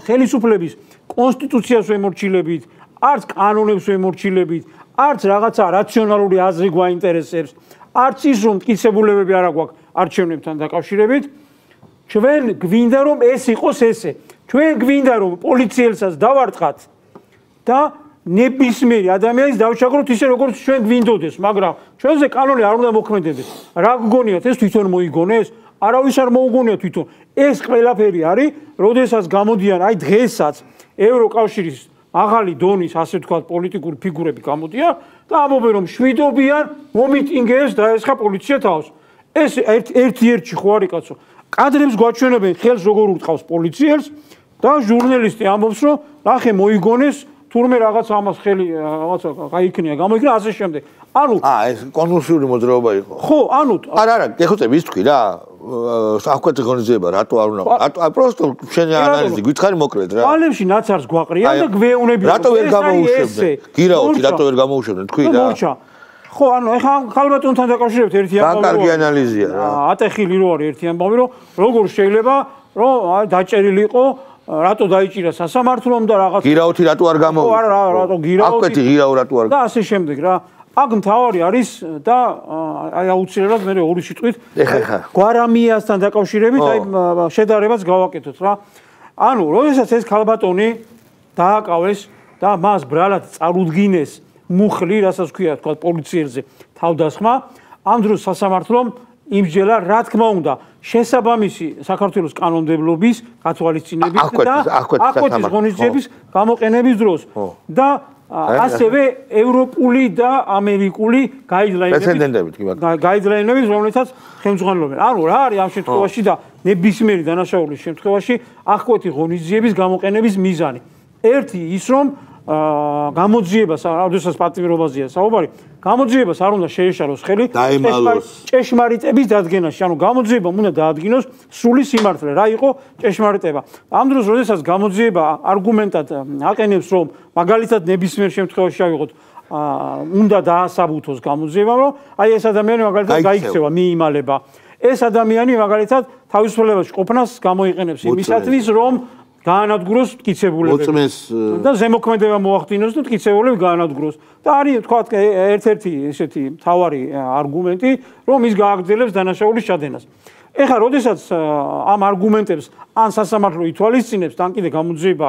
ხელისუფლების კონსტიტუციას ვემორჩილებით, არც კანონებს ვემორჩილებით, არც რაღაცა რაციონალური აზრი გვაინტერესებს, არც ის რომ მტკიცებულებები არ აქვს არჩევნებთან დაკავშირებით. ჩვენ გვინდა რომ ეს იყოს ესე. ჩვენ გვინდა რომ პოლიციელსაც დავარტყათ და ნებისმიერი ადამიანის დავჩაგროთ ისე როგორც ჩვენ გვინდოდეს, მაგრამ ჩვენზე კანონი არ უნდა მოქმედებდეს. რა გგონიათ ეს თვითონ მოიგონეს? არავის არ მოუგონია თვითონ. ეს ყველაფერი არის, როდესაც გამოდიან აი დღესაც ევროკავშირის ახალი დონის ასე ვთქვათ პოლიტიკური ფიგურები გამოდიან და ამბობენ რომ შვიდობიან მომიტინგეს და ესხა პოლიცია თავს. ეს ერთ-ერთი ხო არის კაცო. კადრებს გვაჩვენებენ ხელს როგორ უწყავს პოლიციელს და ჟურნალისტი ამბობს რომ ნახე მოიგონეს თურმე რაღაც ამას ხელი რაღაცა გაიქნია გამოიქნა ასე შემდეგ. ანუ ეს კონსულიური მოძრაობა იყო. ხო, ანუ არა, ეხოცე ვის თქვი რა. საქმეთა ღონისძიება რატო არ უნდა? რატო პროსტო შენი ანალიზი გითხარი მოკლედ რა. პალემში ნაცარს გვაყრიან და გვეუბნებიან. რატო ვერ გამოუშვებდნენ? გირაოთი რატო ვერ გამოუშვებდნენ? თქვი რა. ხო, ანუ ეხლა ხალბატონთან დაკავშირებით ერთი ამბავი. კარგი ანალიზია რა. ატეხილი რო არის ერთი ამბავი, რომ როგორ შეიძლება რომ დაჭერილი იყო რატო დაიჭირა სასამართლომ და რაღაც გირაოთი რატო არ გამოვიდა? ხო, არა, რატო გირაოთი. აკეთი გირაო რატო არ. და ასე შემდეგ რა. აქ მთავარი არის და აი აუცილებლად მე ორი სიტყვით გვარამიასთან დაკავშირებით აი შედარებას გავაკეთოთ რა. ანუ როდესაც ეს ქალბატონი დააკავეს და მას ბრალად წარუდგინეს მუხლი, რასაც ქვია თქვა პოლიციელზე თავდასხმა, ამ დროს სასამართლომ იმსჯელა რა თქმა უნდა შესაბამისი საქართველოს კანონმდებლობის გათვალისწინებით და აკვეთის ღონისძიების გამოყენების დროს და ასევე ევროპული და ამერიკული გაიდლაინები, რომლითაც ხელმძღვანელობენ. ანუ რა არის ამ შემთხვევაში და ნებისმიერი დანაშაულის შემთხვევაში აღკვეთი ღონისძიების გამოყენების მიზანი. ერთი ის რომ გამოძიებას, როდესაც პატიმრობაზეა საუბარი, გამოძიებას არ უნდა შეეშალოს ხელი ჭეშმარიტების დადგენაში. ანუ გამოძიებამ უნდა დაადგინოს სრული სიმართლე, რა იყო ჭეშმარიტება. ამ დროს, როდესაც გამოძიება არგუმენტად აყენებს, რომ მაგალითად ნებისმიერ შემთხვევაში ავიღოთ უნდა დაასაბუთოს გამოძიებამ, რომ აი ეს ადამიანი მაგალითად გაიქცევა, მიიმალება. ეს ადამიანი მაგალითად თავისუფლებაში ყოფნას გამოიყენებს იმისათვის, რომ გაანადგუროს მტკიცებულები და ზემოქმედება მოახდინოს და მტკიცებულები გაანადგუროს. და არის თქვა ერთ-ერთი ესეთი მთავარი არგუმენტი, რომ ის გააგრძელებს დანაშაულის ჩადენას. ეხლა, როდესაც ამ არგუმენტებს ან სასამართლო ითვალისწინებს, თან კიდე გამოძიება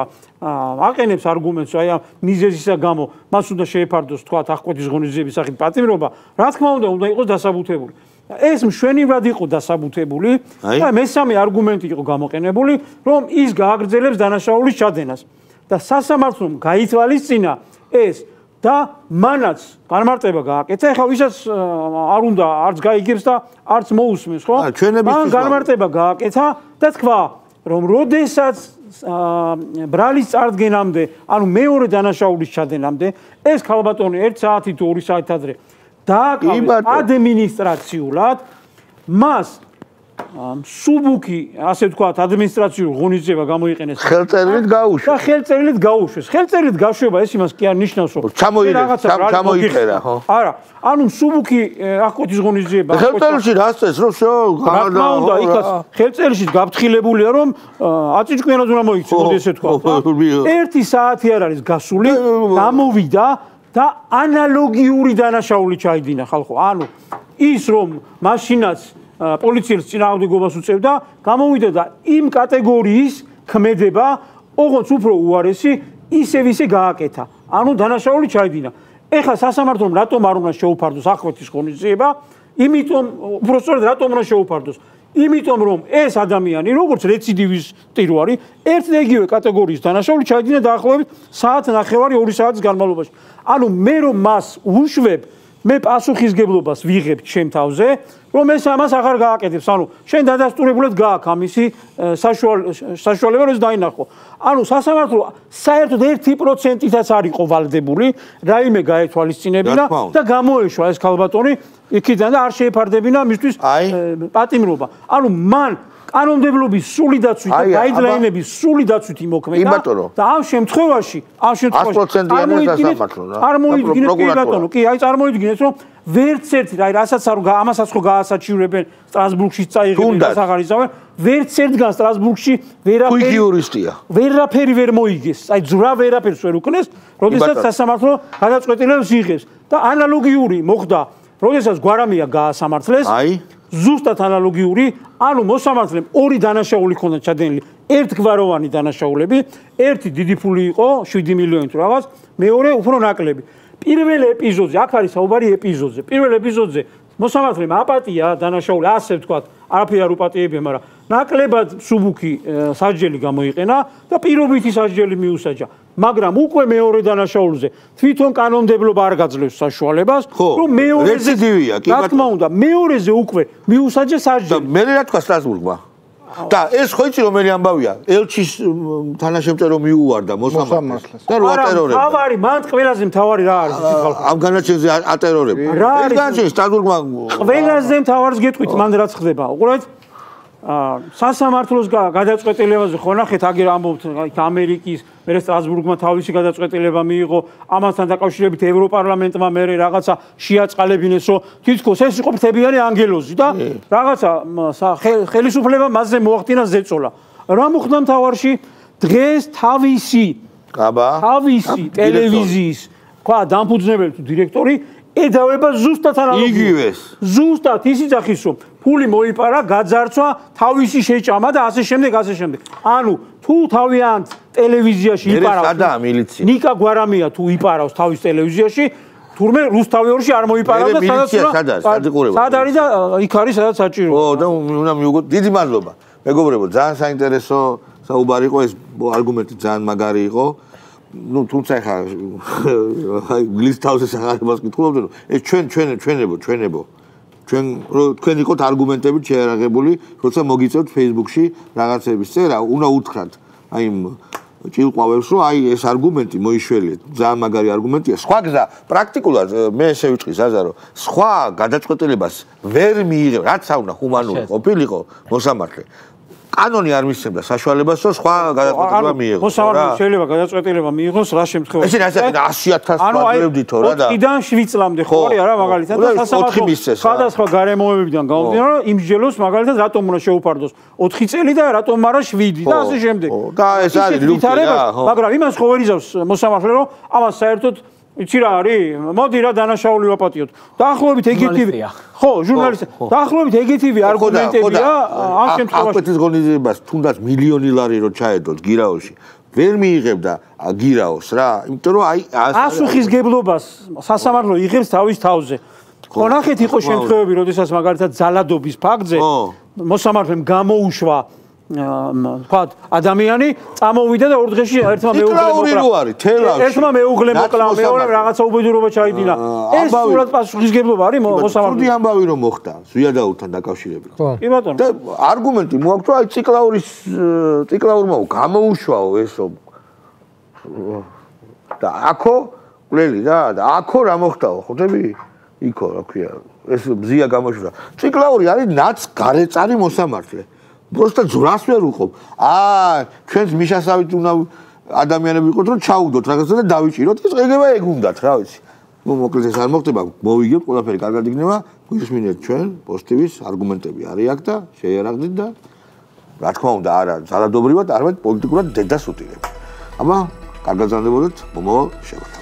აყენებს არგუმენტს, აი ამ მიზეზისა გამო მას უნდა შეეფარდოს თქვა აღკვეთის ღონისძიების სახით პატიმრობა, რა თქმა უნდა იყოს დასაბუთებული. ეს მშვენივრად იყო დასაბუთებული და მესამე არგუმენტი იყო გამოყენებული, რომ ის გააგრძელებს დანაშაულის ჩადენას და სასამართლომ გაითვალისწინა ეს და მანაც განმარტება გააკეთა. ეხლა ვისაც არ უნდა არც გაიგებს და არც მოусმენს, ხო? მან განმარტება გააკეთა და თქვა, რომ როდესაც ბრალის წარდგენამდე, ანუ მეორე დანაშაულის ჩადენამდე, ეს ქალბატონი 1 საათი თუ 2 საათი ადრე დააკავეს ადმინისტრაციულად, მას სუბუქი, ასე ვთქვათ, ადმინისტრაციული ღონისძიება გამოიყენეს ხელწერილით გაუშვეს. და ხელწერილით გაუშვეს. ხელწერილით გაშვება ეს იმას კი არ ნიშნავს, რომ ჩამოიწერა, ხო? არა, ანუ სუბუქი აღკვეთის ღონისძიება ხელწერილში რა წეს, რომ რა უნდა იქაც ხელწერილში გაფრთხილებულია, რომ აწიჭკვიანად უნდა მოიქცე, მოდი ესე თქვა. 1 საათი არ არის გასული, გამოვიდა და ანალოგიური დანაშაული ჩაიდინა ხალხო. ანუ ის რომ მაშინაც პოლიციელს წინააღმდეგობას უწევდა, გამოვიდა და იმ კატეგორიის ქმედება, ოღონდ უფრო უარესი ისე გააკეთა. ანუ დანაშაული ჩაიდინა. ეხლა სასამართლომ რატომ არ უნდა შეუფარდოს აღკვეთის ღონისძიება? იმიტომ უბრალოდ რატომ უნდა შეუფარდოს? იმიტომ რომ ეს ადამიანი როგორც რეციდივისტი რო არის, ერთ და იგივე კატეგორიის დანაშაული ჩაიდინა დაახლოებით საათ-ნახევარი 2 საათის განმავლობაში. ანუ მე რომ მას უშვებ, მე პასუხისგებლობას ვიღებ ჩემ თავზე, რომ ეს ამას აღარ გააკეთებს. ანუ შენ დადასტურებულად გააქვს ამისი საშუალება რომ ეს დაინახო. ანუ სასამართლო საერთოდ 1%-ითაც არ იყო ვალდებული, რაიმე გაეთვალისწინებინა და გამოეშვა ეს ქალბატონი იქიდან და არ შეეფარდებინა მისთვის პატიმრობა. ანუ მან კანონმდებლობის სრული დაცვით და გაიდლაინების სრული დაცვით იმოქმედა და ამ შემთხვევაში 100%-იანია წარმოიდგინეს კი ბატონო, კი, აი წარმოიდგინეს რომ ვერც ერთი, აი რასაც არ ამასაც ხო გაასაჩივრებენ სტრასბურგში წაიღებენ და საღარიზავენ, ვერც ერთგან სტრასბურგში ვერაფერი ვერ მოიგეს. აი ძვრა ვერაფერს ვერ უკნეს, როდესაც სასამართლო გადაწყვეტილებას იღებს და ანალოგიური მოხდა, როდესაც გვარამია გაასამართლეს. ზუსტად ანალოგიური, ანუ მოსამართლემ 2 დანაშაული ჰქონდა ჩადენილი, ერთგვაროვანი დანაშაულები, ერთი დიდი ფული იყო, 7 მილიონი თუ რაღაც, მეორე უფრო ნაკლები. პირველ ეპიზოდზე, აქ არის საუბარი ეპიზოდზე. პირველ ეპიზოდზე მოსამართლემ აპატია დანაშაული, ასე ვთქვათ, არაფერი არ უპატიებია, მაგრამ ნაკლებად სუბუქი სასჯელი გამოიყენა და პირობითი სასჯელი მიუსაჯა. მაგრამ უკვე მეორე დანაშაულზე თვითონ კანონმდებლობა არ გაძლევს საშუალებას, რომ მეორეზე რეციდივია, კი ბატონო. რა თქმა უნდა, მეორეზე უკვე მიუსაჯა სასჯელი. და მე რა თქვა სტრასბურგმა? და ეს ხო იცი რომელი ამბავია? ელჩის თანაშემწერო მიუვარდა მოსამართლეს და რო ატერორებდა. თავარი, მან ყველაზე მთავარი რა არის ის ხალხი? ამ განაჩენზე ატერორებდა. ეს განაჩენი სტრასბურგმა ყველაზე მთავარს გეტყვით, მან რაც ხდება. უყურეთ, სასამართლოს გადაწყვეტილებაზე ხო ნახეთ, აგერ ამბობთ ამერიკის, მერე სტრასბურგმა თავისი გადაწყვეტილება მიიღო, ამასთან დაკავშირებით ევროპარლამენტმა მერე რაღაცა შეაწყალებინეს, რომ თითქოს ეს იყო ფრთებიანი ანგელოზი და რაღაცა ხელისუფლება მასზე მოახდინა ზეწოლა. რა მოხდა მთავარში? დღეს თავისი ტელევიზიის, თქვა, დამფუძნებელი თუ დირექტორი ედავება ზუსტად იგივეს. ზუსტად ის იძახის, რომ ფული მოიპარა, გაძარცვა, თავისი შეჭამა და ასე შემდეგ. ანუ თუ თავიანთ ტელევიზიაში იპარავს ნიკა გვარამია თუ იპარავს თავის ტელევიზიაში, თურმე რუსთავიორში არ მოიპარავ და სად არის და იქ არის სადაც საჭირო. ო და უნდა მიუგო. დიდი მადლობა. მეგობრებო, ძალიან საინტერესო საუბარი იყო, ეს არგუმენტი ძალიან მაგარი იყო. ну თუმცა ხა გლის თავზე საღარიბას კითხულობთ რომ ეს ჩვენებო თქვენ იყოთ არგუმენტებით შეერაღებული, როცა მოგიწევთ Facebook-ში რაღაცების წერა, უნდა უთხრათ აი ჭილყვავებს, რომ აი ეს არგუმენტი მოიშველიეთ. ძალიან მაგარი არგუმენტია. სხვა გზა პრაქტიკულად მე ესე ვიტყვი ზაზა, რომ სხვა გადაწყვეტილებას ვერ მიიღებ, რაც უნდა ჰუმანური ყოფილიყო მოსამართლე. კანონი არ მისცემდა საშუალებას, რომ სხვა გადაწყვეტილება მიიღოს. მოსამართლე შეიძლება გადაწყვეტილება მიიღოს რა შემთხვევაში. ესე ასე 100.000 ვარდებდით რა და 4-დან 7 წლამდე ხო არის არა მაგალითად და სასამართლო სხვადასხვა გარემოებებიდან გამომდინარე, რომ იმსჯელოს მაგალითად რატომ უნდა შეუფარდოს 4 წელი და რატომ არა 7 და ასე შემდეგ. და ეს არის ლუქი რა, მაგრამ იმას ხო ვერ იზავს მოსამართლე, რომ ამას საერთოდ იცი რა არის? მოდი რა დანაშაული ვაპატიოთ. დაახლოებით ეგეთივე. ხო, ჟურნალისტი. დაახლოებით ეგეთივე არგუმენტებია ამ შემთხვევაში. აკეთის ღონისძიებას თუნდაც მილიონი ლარი რო ჩაედოთ გირაოში, ვერ მიიღებდა გირაოს რა, იმიტომ რომ აი ასუხისგებლობას სასამართლო იღებს თავის თავზე. ხო, ნახეთ იყო შემთხვევები, როდესაც მაგალითად ძალადობის ფაქტზე მოსამართლემ გამოუშვა ვთქვათ, ადამიანი წამოვიდა და 2 დღეში ერთმა მეუღლე მოკლა, მეორე რაღაცა უბედურობა ჩაიდინა. ეს სულად პასუხისგებლობა არის მოსამართლეს. ცუდი ამბავი რომ მოხდა ზვიადაურთან დაკავშირებით. კი ბატონო. და არგუმენტი მოაქვს, რომ აი ციკლაურმა გამოუშვაო ესო. და აქო ყლელი რა და აქო რა მოხდაო, ხვდები? იქო რა ქვია, ეს ბზია გამოშვა. ციკლაური არის ნაც გარეწარი მოსამართლე. просто ძრას ვერ უყობ. ჩვენს მიშასავით უნდა ადამიანები იყოთ, რომ ჩაუდოთ რაღაცა და დავიჭიროთ. ეს ეგება ეგ უნდათ, რა ვიცი. მოკლედ ეს არ მოხდება, მოვიგებთ, ყველაფერი კარგად იქნება. გვისმინეთ ჩვენ პოზიტივის არგუმენტები არის აქ და შეერაღდით და რა თქმა უნდა, არა ძალადობრივად, არამედ პოლიტიკურად დედას უტირებთ. აბა, კარგად ზანდებოდეთ, მომავალ შეხვედრას.